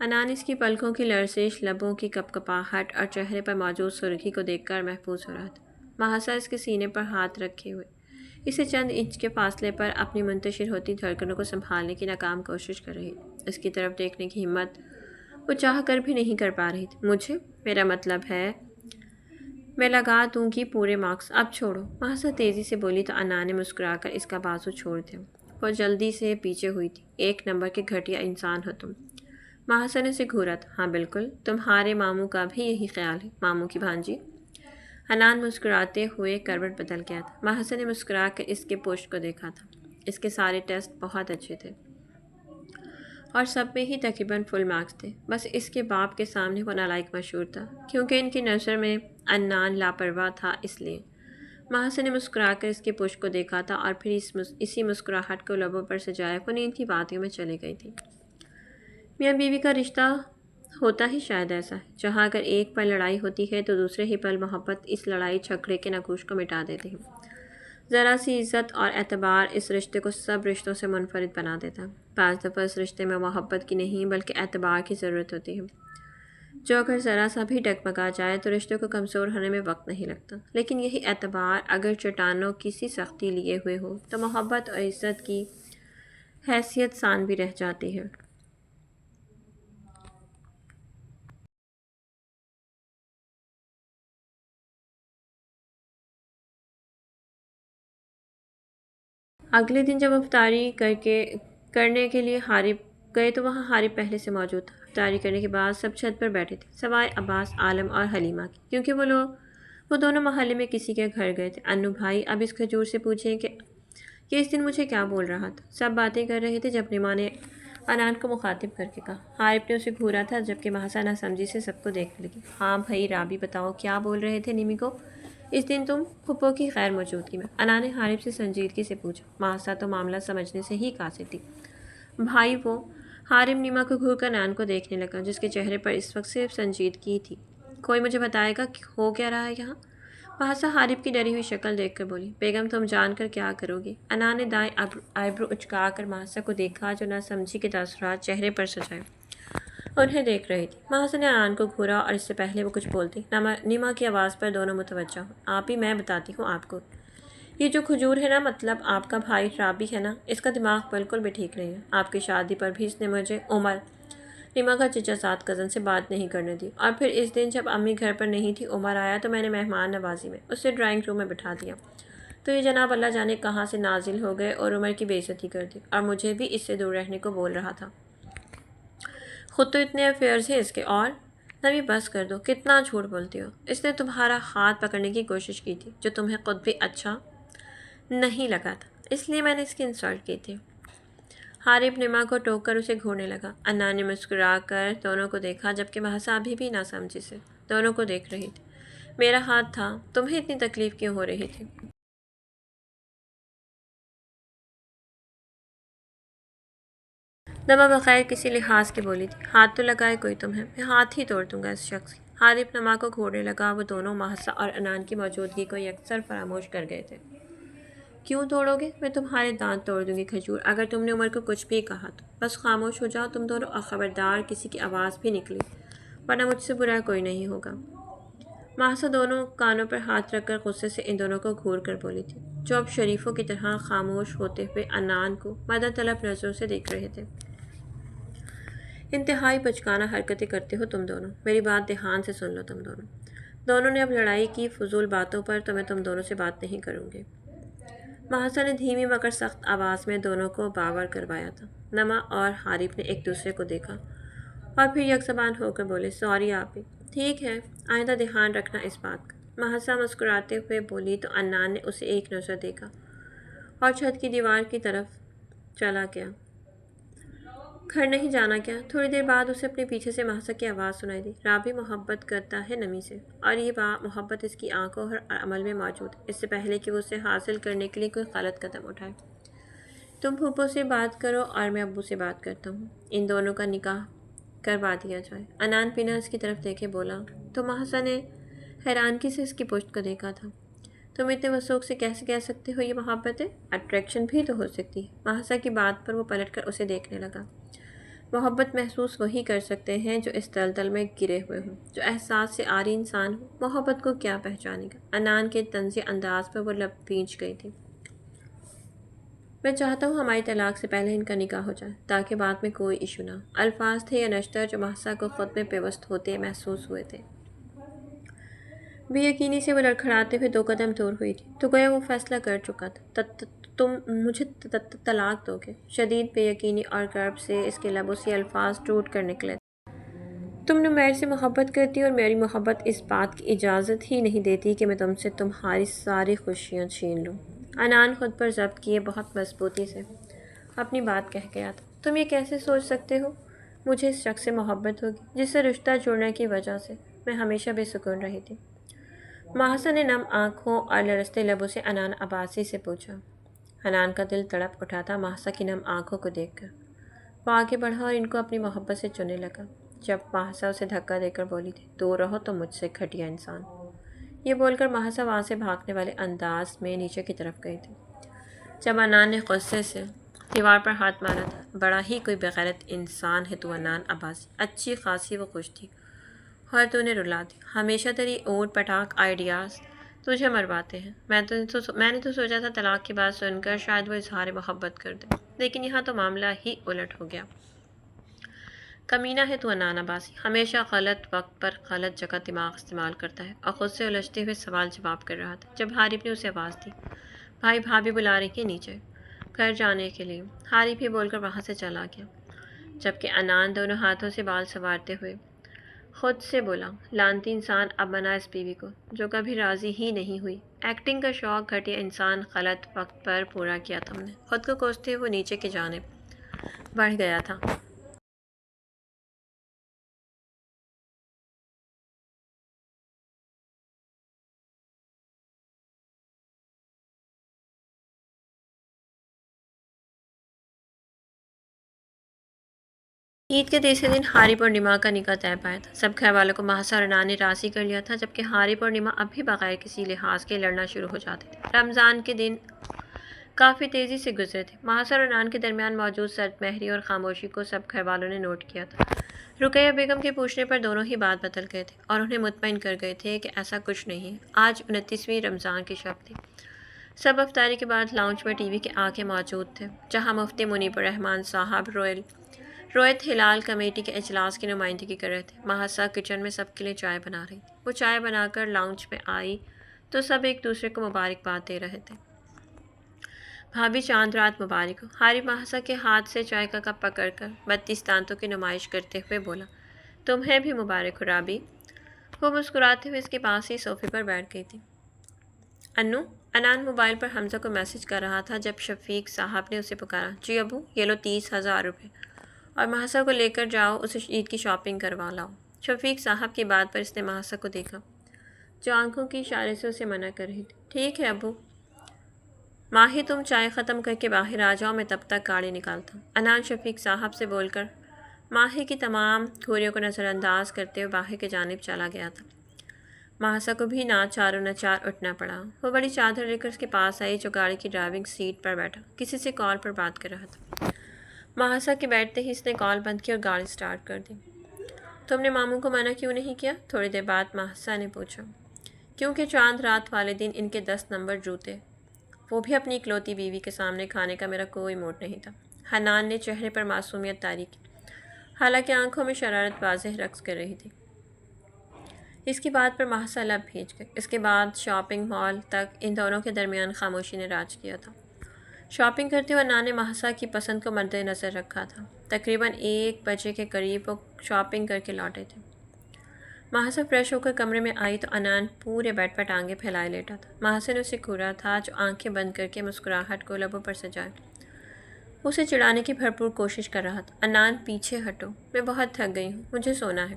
عدنان اس کی پلکوں کی لرزش، لبوں کی کپکپاہٹ اور چہرے پر موجود سرخی کو دیکھ کر محفوظ ہو رہا تھا۔ مہسا اس کے سینے پر ہاتھ رکھے ہوئے اسے چند انچ کے فاصلے پر اپنی منتشر ہوتی دھڑکنوں کو سنبھالنے کی ناکام کوشش کر رہی تھی۔ اس کی طرف دیکھنے کی ہمت وہ چاہ کر بھی نہیں کر پا رہی تھی۔ مجھے؟ میرا مطلب ہے میں لگا دوں گی پورے مارکس، اب چھوڑو۔ مہسا تیزی سے بولی تو عدنان نے مسکرا کر اس کا بازو چھوڑ دیا۔ وہ جلدی سے پیچھے ہوئی تھی، ایک نمبر کے گھٹیا انسان ہو تم۔ مہسا نے اسے گھورا تھا، ہاں بالکل، تمہارے ماموں کا بھی یہی خیال ہے، ماموں کی بھانجی۔ عدنان مسکراتے ہوئے کروٹ بدل گیا تھا۔ مہسا نے مسکرا کر اس کے پشت کو دیکھا تھا۔ اس کے سارے ٹیسٹ بہت اچھے تھے اور سب میں ہی تقریباً فل مارکس تھے، بس اس کے باپ کے سامنے وہ نالائق مشہور تھا، کیونکہ ان کی نظر میں عدنان لاپرواہ تھا، اس لیے۔ مہسا نے مسکرا کر اس کے پشت کو دیکھا تھا اور پھر اسی مسکراہٹ کو لبوں پر سجائے وہ نیند کی وادیوں میں چلی گئی تھی۔ میاں بیوی کا رشتہ ہوتا ہی شاید ایسا ہے، جہاں اگر ایک پل لڑائی ہوتی ہے تو دوسرے ہی پل محبت اس لڑائی جھگڑے کے نقوش کو مٹا دیتے ہیں۔ ذرا سی عزت اور اعتبار اس رشتے کو سب رشتوں سے منفرد بنا دیتا ہے۔ بعض دفعہ اس رشتے میں محبت کی نہیں بلکہ اعتبار کی ضرورت ہوتی ہے، جو اگر ذرا سا بھی ڈگمگا جائے تو رشتے کو کمزور ہونے میں وقت نہیں لگتا، لیکن یہی اعتبار اگر چٹانوں کی سی سختی لیے ہوئے ہو تو محبت اور عزت کی حیثیت ثانوی رہ جاتی ہے۔ اگلے دن جب افطاری کرنے کے لیے حارب گئے تو وہاں حارب پہلے سے موجود تھا۔ افطاری کرنے کے بعد سب چھت پر بیٹھے تھے، سوائے عباس، عالم اور حلیمہ کی، کیونکہ وہ دونوں محلے میں کسی کے گھر گئے تھے۔ انو بھائی اب اس کھجور سے پوچھیں کہ اس دن مجھے کیا بول رہا تھا۔ سب باتیں کر رہے تھے جب نیما نے عدنان کو مخاطب کر کے کہا۔ حارب نے اسے گھورا تھا، جبکہ مہسا ناسمجھی سے سب کو دیکھنے لگی۔ ہاں بھائی رابی، بتاؤ کیا بول رہے تھے نیمی کو اس دن تم پھپھو کی غیر موجودگی میں؟ عدنان نے حارب سے سنجیدگی سے پوچھا۔ مہسا تو معاملہ سمجھنے سے ہی قاصر تھی۔ بھائی وہ؟ حارب نیما کو گھور کر عدنان کو دیکھنے لگا، جس کے چہرے پر اس وقت صرف سنجیدگی تھی۔ کوئی مجھے بتائے گا کہ ہو کیا رہا ہے یہاں؟ محسا حارب کی ڈری ہوئی شکل دیکھ کر بولی، بیگم تم جان کر کیا کرو گی؟ انا نے دائیں آئیبرو اچکا کر محسا کو دیکھا جو نہ سمجھی کے تاثرات چہرے پر سجائے انہیں دیکھ رہی تھی۔ محسا نے انان کو گھورا اور اس سے پہلے وہ کچھ بولتی نیما کی آواز پر دونوں متوجہ ہو۔ آپ ہی، میں بتاتی ہوں آپ کو، یہ جو کھجور ہے نا، مطلب آپ کا بھائی رابی ہے نا، اس کا دماغ بالکل بھی ٹھیک نہیں ہے۔ آپ کی شادی پر بھی اس نے مجھے عمر، نیما کا چچا ساتھ کزن سے بات نہیں کرنے دی، اور پھر اس دن جب امی گھر پر نہیں تھی عمر آیا تو میں نے مہمان نوازی میں اسے ڈرائنگ روم میں بٹھا دیا، تو یہ جناب اللہ جانے کہاں سے نازل ہو گئے اور عمر کی بے عزتی کر دی، اور مجھے بھی اس سے دور رہنے کو بول رہا تھا۔ خود تو اتنے افیئرز ہیں اس کے، اور نبی بس کر دو، کتنا جھوٹ بولتی ہو۔ اس نے تمہارا ہاتھ پکڑنے کی کوشش کی تھی جو تمہیں خود بھی اچھا نہیں لگا تھا، اس لیے میں نے اس کی انسلٹ کی تھی۔ حارب نیما کو ٹوک کر اسے گھورنے لگا۔ انا نے مسکرا کر دونوں کو دیکھا جبکہ محسا ابھی بھی نہ سمجھی سے دونوں کو دیکھ رہی تھی۔ میرا ہاتھ تھا، تمہیں اتنی تکلیف کیوں ہو رہی تھی؟ نما بغیر کسی لحاظ کے بولی تھی، ہاتھ تو لگائے کوئی تمہیں، میں ہاتھ ہی توڑ دوں گا اس شخص کی۔ حارب نما کو گھورنے لگا۔ وہ دونوں محسا اور انان کی موجودگی کو یکسر فراموش کر گئے تھے۔ کیوں توڑو گے؟ میں تمہارے دانت توڑ دوں گی کھجور، اگر تم نے عمر کو کچھ بھی کہا تو۔ بس خاموش ہو جاؤ تم دونوں، اور خبردار کسی کی آواز بھی نکلی ورنہ مجھ سے برا کوئی نہیں ہوگا۔ محسا دونوں کانوں پر ہاتھ رکھ کر غصے سے ان دونوں کو گھور کر بولی تھی، جو اب شریفوں کی طرح خاموش ہوتے ہوئے انان کو مدد طلب نظروں سے دیکھ رہے تھے۔ انتہائی بچکانہ حرکتیں کرتے ہو تم دونوں، میری بات دھیان سے سن لو تم دونوں۔ دونوں نے اب لڑائی کی، فضول باتوں پر تو میں تم دونوں سے بات نہیں کروں گی۔ محسا نے دھیمی مگر سخت آواز میں دونوں کو باور کروایا تھا۔ نما اور حارب نے ایک دوسرے کو دیکھا اور پھر یک زبان ہو کر بولے، سوری آپی، ٹھیک ہے، آئندہ دھیان رکھنا اس بات کا۔ محسا مسکراتے ہوئے بولی تو انان نے اسے ایک نظر دیکھا اور چھت کی دیوار کی طرف چلا گیا۔ گھر نہیں جانا کیا؟ تھوڑی دیر بعد اسے اپنے پیچھے سے محسا کی آواز سنائی دی، رابی محبت کرتا ہے نمی سے، اور یہ محبت اس کی آنکھوں اور عمل میں موجود ہے، اس سے پہلے کہ وہ اسے حاصل کرنے کے لیے کوئی غلط قدم اٹھائے۔ تم پھوپھو سے بات کرو اور میں ابو سے بات کرتا ہوں، ان دونوں کا نکاح کروا دیا جائے۔ انان پینا اس کی طرف دیکھے بولا تو محسا نے حیرانگی سے اس کی پشت کو دیکھا تھا۔ تم اتنے وثوق سے کیسے کہہ سکتے ہو یہ محبت ہے؟ اٹریکشن بھی تو ہو سکتی ہے۔ محسا کی بات پر وہ پلٹ کر اسے دیکھنے لگا۔ محبت محسوس وہی کر سکتے ہیں جو اس دلدل میں گرے ہوئے ہوں، جو احساس سے عاری انسان ہو۔ محبت کو کیا پہچانے گا؟ انان کے طنزی انداز پر وہ لب بھینچ گئی تھی۔ میں چاہتا ہوں ہماری طلاق سے پہلے ان کا نکاح ہو جائے تاکہ بعد میں کوئی ایشو نہ ہو۔ الفاظ تھے یا نشتر جو محسا کو خود میں پیوست ہوتے محسوس ہوئے تھے۔ بے یقینی سے وہ لڑکھڑاتے ہوئے 2 قدم دور ہوئی تھی، تو گویا وہ فیصلہ کر چکا تھا۔ تم مجھے طلاق دو گے؟ شدید بے یقینی اور کرب سے اس کے لبوں سے الفاظ ٹوٹ کر نکلے۔ تم نمیر سے محبت کرتی اور میری محبت اس بات کی اجازت ہی نہیں دیتی کہ میں تم سے تمہاری ساری خوشیاں چھین لوں۔ انان خود پر ضبط کیے بہت مضبوطی سے اپنی بات کہہ گیا تھا۔ تم یہ کیسے سوچ سکتے ہو مجھے اس شخص سے محبت ہوگی جس سے رشتہ جڑنے کی وجہ سے میں ہمیشہ بے سکون رہی تھی؟ محسا نے نم آنکھوں اور لرزتے لبوں سے انان عباسی سے پوچھا۔ انان کا دل تڑپ اٹھا تھا محسا کی نم آنکھوں کو دیکھ کر۔ وہ آگے بڑھا اور ان کو اپنی محبت سے چننے لگا جب محسا اسے دھکا دے کر بولی تھی، دور رہو تم مجھ سے گھٹیا انسان۔ یہ بول کر محسا وہاں سے بھاگنے والے انداز میں نیچے کی طرف گئی تھی جب انان نے غصے سے دیوار پر ہاتھ مارا تھا۔ بڑا ہی کوئی بغیرت انسان ہے تو انان عباسی، اچھی خاصی وہ خوش تھی اور تو نے رلا دی۔ ہمیشہ تیری اوٹ پٹاک آئیڈیاز تجھے مرواتے ہیں۔ میں نے تو سوچا تھا طلاق کی بات سن کر شاید وہ اظہار محبت کر دے، لیکن یہاں تو معاملہ ہی الٹ ہو گیا۔ کمینہ ہے تو انان عباسی، ہمیشہ غلط وقت پر غلط جگہ دماغ استعمال کرتا ہے، اور خود سے الجھتے ہوئے سوال جواب کر رہا تھا جب حارب نے اسے آواز دی، بھائی بھابھی بلا رہی ہیں نیچے گھر جانے کے لیے۔ حارب ہی بول کر وہاں سے چلا گیا جبکہ انان دونوں ہاتھوں سے بال سنوارتے ہوئے خود سے بولا، لعنتی انسان اب منا اس بیوی کو جو کبھی راضی ہی نہیں ہوئی۔ ایکٹنگ کا شوق گھٹیا انسان، غلط وقت پر پورا کیا تم نے۔ خود کو کوستے ہوئے نیچے کی جانب بڑھ گیا تھا۔ عید کے تیسرے دن ہاری پورنیما کا نکاح طے پایا تھا۔ سب گھر والوں کو محسا اور انان نے راضی کر لیا تھا، جبکہ ہاری پورنیما اب بھی بغیر کسی لحاظ کے لڑنا شروع ہو جاتے تھے۔ رمضان کے دن کافی تیزی سے گزرے تھے۔ محسا اور انان کے درمیان موجود سرد مہری اور خاموشی کو سب گھر والوں نے نوٹ کیا تھا۔ رقیہ بیگم کے پوچھنے پر دونوں ہی بات بدل گئے تھے اور انہیں مطمئن کر گئے تھے کہ ایسا کچھ نہیں ہے۔ آج 29ویں رمضان کی شب تھی۔ سب افطاری کے بعد لاؤنج میں ٹی وی کے آگے موجود تھے، جہاں مفتی منیب الرحمان صاحب رویت ہلال کمیٹی کے اجلاس کی نمائندگی کر رہے تھے۔ محسا کچن میں سب کے لیے چائے بنا رہی تھی۔ وہ چائے بنا کر لاؤنج میں آئی تو سب ایک دوسرے کو مبارکباد دے رہے تھے۔ بھابھی چاند رات مبارک ہو۔ ہاری محسا کے ہاتھ سے چائے کا کپ پکڑ کر 32 دانتوں کی نمائش کرتے ہوئے بولا، تمہیں بھی مبارک ہو رابی۔ وہ مسکراتے ہوئے اس کے پاس ہی صوفے پر بیٹھ گئی تھی۔ انو، انان موبائل پر حمزہ کو میسج کر رہا تھا جب شفیق صاحب نے اسے پکارا۔ جی ابو، یہ لو 30,000 روپے اور محسا کو لے کر جاؤ، اسے عید کی شاپنگ کروا لاؤ۔ شفیق صاحب کی بات پر اس نے محسا کو دیکھا، جو آنکھوں کی اشارے سے اسے منع کر رہی تھی۔ ٹھیک ہے ابو۔ ماہی، تم چائے ختم کر کے باہر آ جاؤ، میں تب تک گاڑی نکالتا ہوں۔ انان شفیق صاحب سے بول کر ماہی کی تمام گھوریوں کو نظر انداز کرتے ہوئے باہر کی جانب چلا گیا تھا۔ محسا کو بھی ناچار و ناچار اٹھنا پڑا۔ وہ بڑی چادر لے کر اس کے پاس آئی جو گاڑی کی ڈرائیونگ سیٹ پر بیٹھا کسی سے کال پر بات کر رہا تھا۔ محسا کے بیٹھتے ہی اس نے کال بند کی اور گاڑی سٹارٹ کر دی۔ تم نے ماموں کو منع کیوں نہیں کیا؟ تھوڑی دیر بعد محسا نے پوچھا۔ کیونکہ چاند رات والے دن ان کے 10 نمبر جوتے، وہ بھی اپنی اکلوتی بیوی کے سامنے کھانے کا میرا کوئی موڈ نہیں تھا۔ حنان نے چہرے پر معصومیت طاری کی، حالانکہ آنکھوں میں شرارت واضح رقص کر رہی تھی۔ اس کی بات پر محسا لب بھیج گئی۔ اس کے بعد شاپنگ مال تک ان دونوں کے درمیان خاموشی نے راج کیا تھا۔ شاپنگ کرتے ہوئے انان نے محسا کی پسند کو مد نظر رکھا تھا۔ تقریباً 1 بجے کے قریب وہ شاپنگ کر کے لوٹے تھے۔ محسا فریش ہو کر کمرے میں آئی تو انان پورے بیڈ پر ٹانگیں پھیلائے لیٹا تھا۔ محسا نے اسے گھورا تھا جو آنکھیں بند کر کے مسکراہٹ کو لبوں پر سجائے۔ اسے چڑھانے کی بھرپور کوشش کر رہا تھا۔ انان، پیچھے ہٹو، میں بہت تھک گئی ہوں، مجھے سونا ہے۔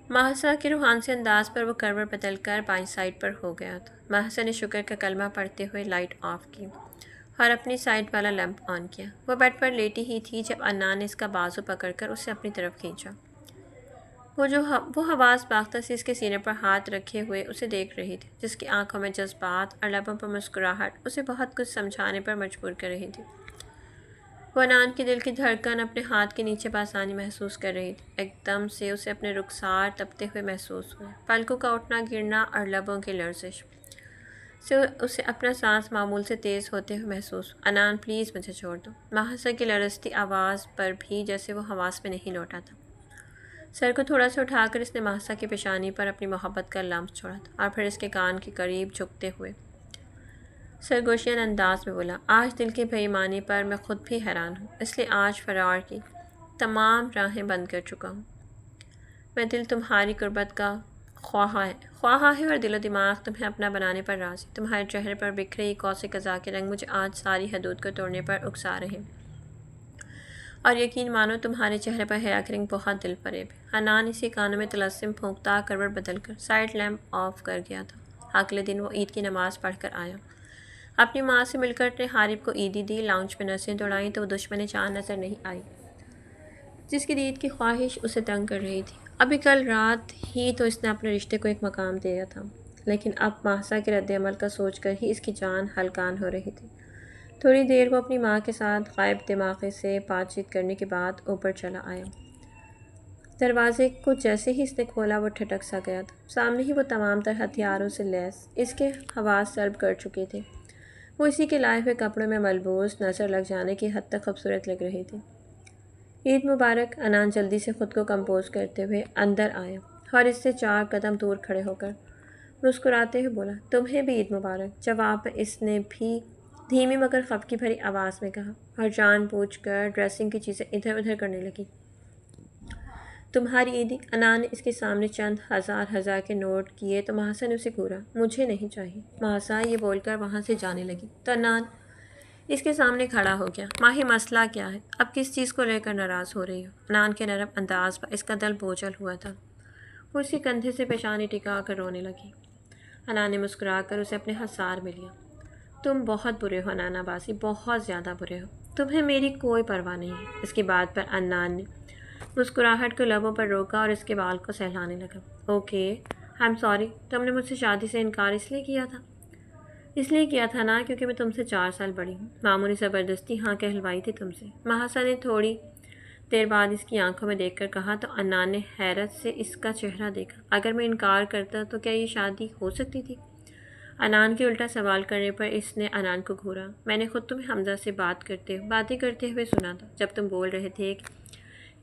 محسا کے روحان سے انداز پر وہ کروٹ بدل کر بائیں سائڈ پر ہو گیا تھا۔ محسا نے شکر کا کلمہ پڑھتے ہوئے لائٹ آف کی اور اپنی سائڈ والا لیمپ آن کیا۔ وہ بیڈ پر لیٹی ہی تھی جب انان نے اس کا بازو پکڑ کر اسے اپنی طرف کھینچا۔ وہ حواس باختہ سے اس کے سینے پر ہاتھ رکھے ہوئے اسے دیکھ رہی تھی، جس کی آنکھوں میں جذبات اور لبوں پر مسکراہٹ اسے بہت کچھ سمجھانے پر مجبور کر رہی تھی۔ وہ انان کے دل کی دھڑکن اپنے ہاتھ کے نیچے بآسانی محسوس کر رہی تھی۔ ایک دم سے اسے اپنے رخسار تپتے ہوئے محسوس ہوئے، پلکوں کا اٹھنا گرنا اور لبوں کی لرزش سے اسے اپنا سانس معمول سے تیز ہوتے ہوئے محسوس ہوا۔ انان، پلیز مجھے چھوڑ دو۔ محسا کی لرزتی آواز پر بھی جیسے وہ حواس میں نہیں لوٹا تھا۔ سر کو تھوڑا سا اٹھا کر اس نے محسا کی پیشانی پر اپنی محبت کا لمس چھوڑا تھا اور پھر اس کے کان کے قریب جھکتے ہوئے سرگوشیان انداز میں بولا، آج دل کی بے ایمانی پر میں خود بھی حیران ہوں، اس لیے آج فرار کی تمام راہیں بند کر چکا ہوں۔ میں دل تمہاری قربت کا خواہاں ہے اور دل و دماغ تمہیں اپنا بنانے پر راضی۔ تمہارے چہرے پر بکھرے کوسے قضا کے رنگ مجھے آج ساری حدود کو توڑنے پر اکسا رہے ہیں، اور یقین مانو تمہارے چہرے پر حیا کے رنگ بہت دل فریب ہے۔ حنان اسی کانوں میں طلسم پھونکتا کروٹ بدل کر سائڈ لیمپ آف کر گیا تھا۔ اگلے دن وہ عید کی نماز پڑھ کر آیا۔ اپنی ماں سے مل کر نے حارب کو عیدی دی۔ لاؤنج میں نظریں دوڑائیں تو وہ دشمن جان نظر نہیں آئی، جس کی دید کی خواہش اسے تنگ کر رہی تھی۔ ابھی کل رات ہی تو اس نے اپنے رشتے کو ایک مقام دیا تھا، لیکن اب محسا کے رد عمل کا سوچ کر ہی اس کی جان ہلکان ہو رہی تھی۔ تھوڑی دیر وہ اپنی ماں کے ساتھ غائب دماغی سے بات چیت کرنے کے بعد اوپر چلا آیا۔ دروازے کو جیسے ہی اس نے کھولا وہ ٹھٹک سا گیا تھا۔ سامنے ہی وہ تمام تر ہتھیاروں سے لیس اس کے حواس سلب کر چکے تھے۔ وہ اسی کے لائے ہوئے کپڑوں میں ملبوس نظر لگ جانے کی حد تک خوبصورت لگ رہی تھی۔ عید مبارک۔ انان جلدی سے خود کو کمپوز کرتے ہوئے اندر آیا اور اس سے 4 قدم دور کھڑے ہو کر مسکراتے ہوئے بولا، تمہیں بھی عید مبارک۔ جواب میں اس نے بھی دھیمی مگر خفگی بھری آواز میں کہا اور جان بوجھ کر ڈریسنگ کی چیزیں ادھر ادھر کرنے لگی۔ تمہاری عیدی؟ انان نے اس کے سامنے چند ہزار کے نوٹ کیے تو محسا نے اسے گھورا۔ مجھے نہیں چاہیے۔ محسا یہ بول کر وہاں سے جانے لگی تو انان اس کے سامنے کھڑا ہو گیا۔ ماہی، مسئلہ کیا ہے؟ اب کس چیز کو لے کر ناراض ہو رہی ہو؟ انان کے نرم انداز پر اس کا دل بوجھل ہوا تھا۔ وہ اس کے کندھے سے پیشانی ٹکا کر رونے لگی۔ انان نے مسکرا کر اسے اپنے ہتھ سار میں لیا۔ تم بہت برے ہو نانا باسی، بہت زیادہ برے ہو۔ تمہیں میری کوئی پرواہ نہیں ہے۔ اس کی بات پر عدنان نے مسکراہٹ کو لبوں پر روکا اور اس کے بال کو سہلانے لگا۔ اوکے، آئی ایم سوری، تم نے مجھ سے شادی سے انکار اس لیے کیا تھا نا کیونکہ میں تم سے 4 سال بڑی ہوں۔ ماموں نے زبردستی ہاں کہلوائی تھی تم سے۔ محاسا نے تھوڑی دیر بعد اس کی آنکھوں میں دیکھ کر کہا تو عدنان نے حیرت سے اس کا چہرہ دیکھا۔ اگر میں انکار کرتا تو کیا یہ شادی ہو سکتی تھی؟ عدنان کے الٹا سوال کرنے پر اس نے عدنان کو گھورا۔ میں نے خود تمہیں حمزہ سے باتیں کرتے ہوئے سنا تھا جب تم بول رہے تھے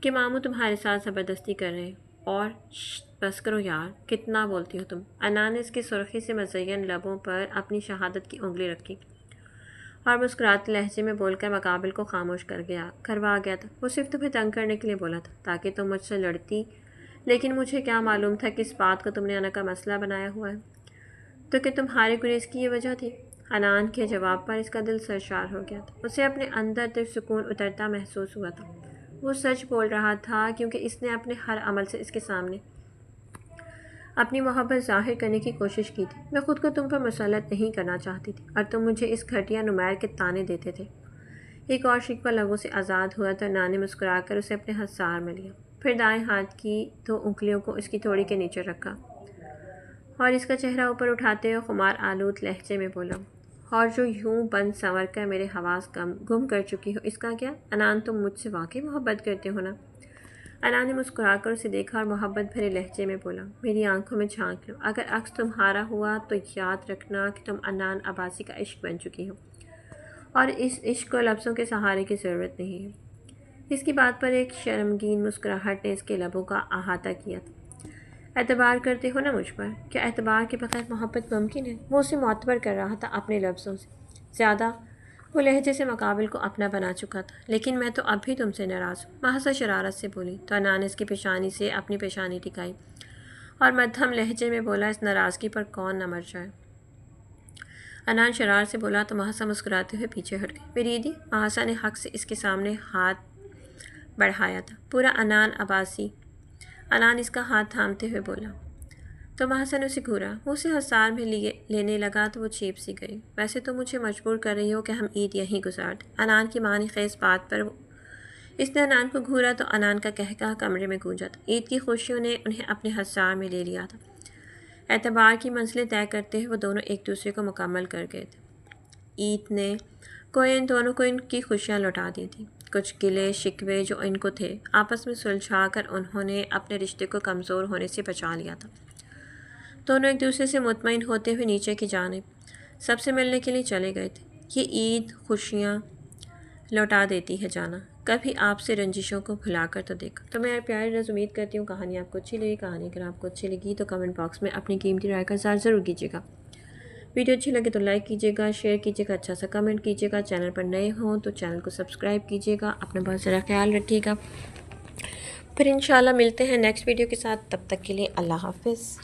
کہ ماموں تمہارے ساتھ زبردستی کر رہے ہیں۔ اور بس کرو یار، کتنا بولتی ہو تم۔ عدنان نے اس کی سرخی سے مزین لبوں پر اپنی شہادت کی انگلی رکھی اور مسکراتے لہجے میں بول کر مقابل کو خاموش کروا گیا تھا۔ وہ صرف تمہیں تنگ کرنے کے لیے بولا تھا تاکہ تم مجھ سے لڑتی، لیکن مجھے کیا معلوم تھا کہ اس بات کو تم نے انا کا مسئلہ بنایا ہوا ہے، تو کہ تمہارے گریز کی یہ وجہ تھی۔ عدنان کے جواب پر اس کا دل سرشار ہو گیا تھا۔ اسے اپنے اندر سکون اترتا محسوس ہوا تھا۔ وہ سچ بول رہا تھا کیونکہ اس نے اپنے ہر عمل سے اس کے سامنے اپنی محبت ظاہر کرنے کی کوشش کی تھی۔ میں خود کو تم پر مسلط نہیں کرنا چاہتی تھی اور تم مجھے اس گھٹیا نمیر کے طعنے دیتے تھے۔ ایک اور شکوہ لبوں سے آزاد ہوا تو عدنان نے مسکرا کر اسے اپنے حصار میں لیا، پھر دائیں ہاتھ کی 2 انگلیوں کو اس کی تھوڑی کے نیچے رکھا اور اس کا چہرہ اوپر اٹھاتے ہوئے خمار آلود لہجے میں بولا، اور جو یوں بند سنور کر میرے حواس گم کر چکی ہو، اس کا کیا؟ عدنان، تم مجھ سے واقعی محبت کرتے ہو نا؟ عدنان نے مسکرا کر اسے دیکھا اور محبت بھرے لہجے میں بولا، میری آنکھوں میں جھانک لو، اگر عکس تمہارا ہوا تو یاد رکھنا کہ تم عدنان عباسی کا عشق بن چکی ہو اور اس عشق کو لفظوں کے سہارے کی ضرورت نہیں ہے۔ اس کی بات پر ایک شرمگین مسکراہٹ نے اس کے لبوں کا احاطہ کیا تھا۔ اعتبار کرتے ہو نا مجھ پر؟ کیا اعتبار کے بغیر محبت ممکن ہے؟ وہ اسے معتبر کر رہا تھا اپنے لفظوں سے زیادہ۔ وہ لہجے سے مقابل کو اپنا بنا چکا تھا۔ لیکن میں تو اب بھی تم سے ناراض ہوں، محاسا شرارت سے بولی تو عدنان نے اس کی پیشانی سے اپنی پیشانی ٹکائی اور مدھم لہجے میں بولا، اس ناراضگی پر کون نہ مر جائے۔ عدنان شرارت سے بولا تو محاسا مسکراتے ہوئے پیچھے ہٹ گئی۔ میری عیدی، محاسا نے حق سے اس کے سامنے ہاتھ بڑھایا تھا، پورا عدنان عباسی۔ عدنان اس کا ہاتھ تھامتے ہوئے بولا تو محاسا نے اسے گھورا۔ وہ اسے حصار میں لینے لگا تو وہ چیپ سی گئی۔ ویسے تو مجھے مجبور کر رہی ہو کہ ہم عید یہیں گزار دیں۔ عدنان کی معنی خیز بات پر اس نے عدنان کو گھورا تو عدنان کا قہقہہ کمرے میں گونجا تھا۔ عید کی خوشیوں نے انہیں اپنے حصار میں لے لیا تھا۔ اعتبار کی منزلیں طے کرتے ہوئے وہ دونوں ایک دوسرے کو مکمل کر گئے تھے۔ عید نے ان دونوں کو ان کی خوشیاں لوٹا دی تھیں۔ کچھ گلے شکوے جو ان کو تھے آپس میں سلجھا کر انہوں نے اپنے رشتے کو کمزور ہونے سے بچا لیا تھا۔ دونوں ایک دوسرے سے مطمئن ہوتے ہوئے نیچے کی جانب سب سے ملنے کے لیے چلے گئے تھے۔ یہ عید خوشیاں لوٹا دیتی ہے جانا، کبھی آپ سے رنجشوں کو بھلا کر تو دیکھا۔ تو میں پیارے رز امید کرتی ہوں کہانی آپ کو اچھی لگی۔ کہانی اگر آپ کو اچھی لگی تو کمنٹ باکس میں اپنی قیمتی رائے کا اظہار ضرور کیجیے گا۔ ویڈیو اچھی لگے تو لائک کیجیے گا، شیئر کیجیے گا، اچھا سا کمنٹ کیجیے گا۔ چینل پر نئے ہوں تو چینل کو سبسکرائب کیجیے گا۔ اپنا بہت سارا خیال رکھیے گا۔ پھر انشاءاللہ ملتے ہیں نیکسٹ ویڈیو کے ساتھ، تب تک کے لیے اللہ حافظ۔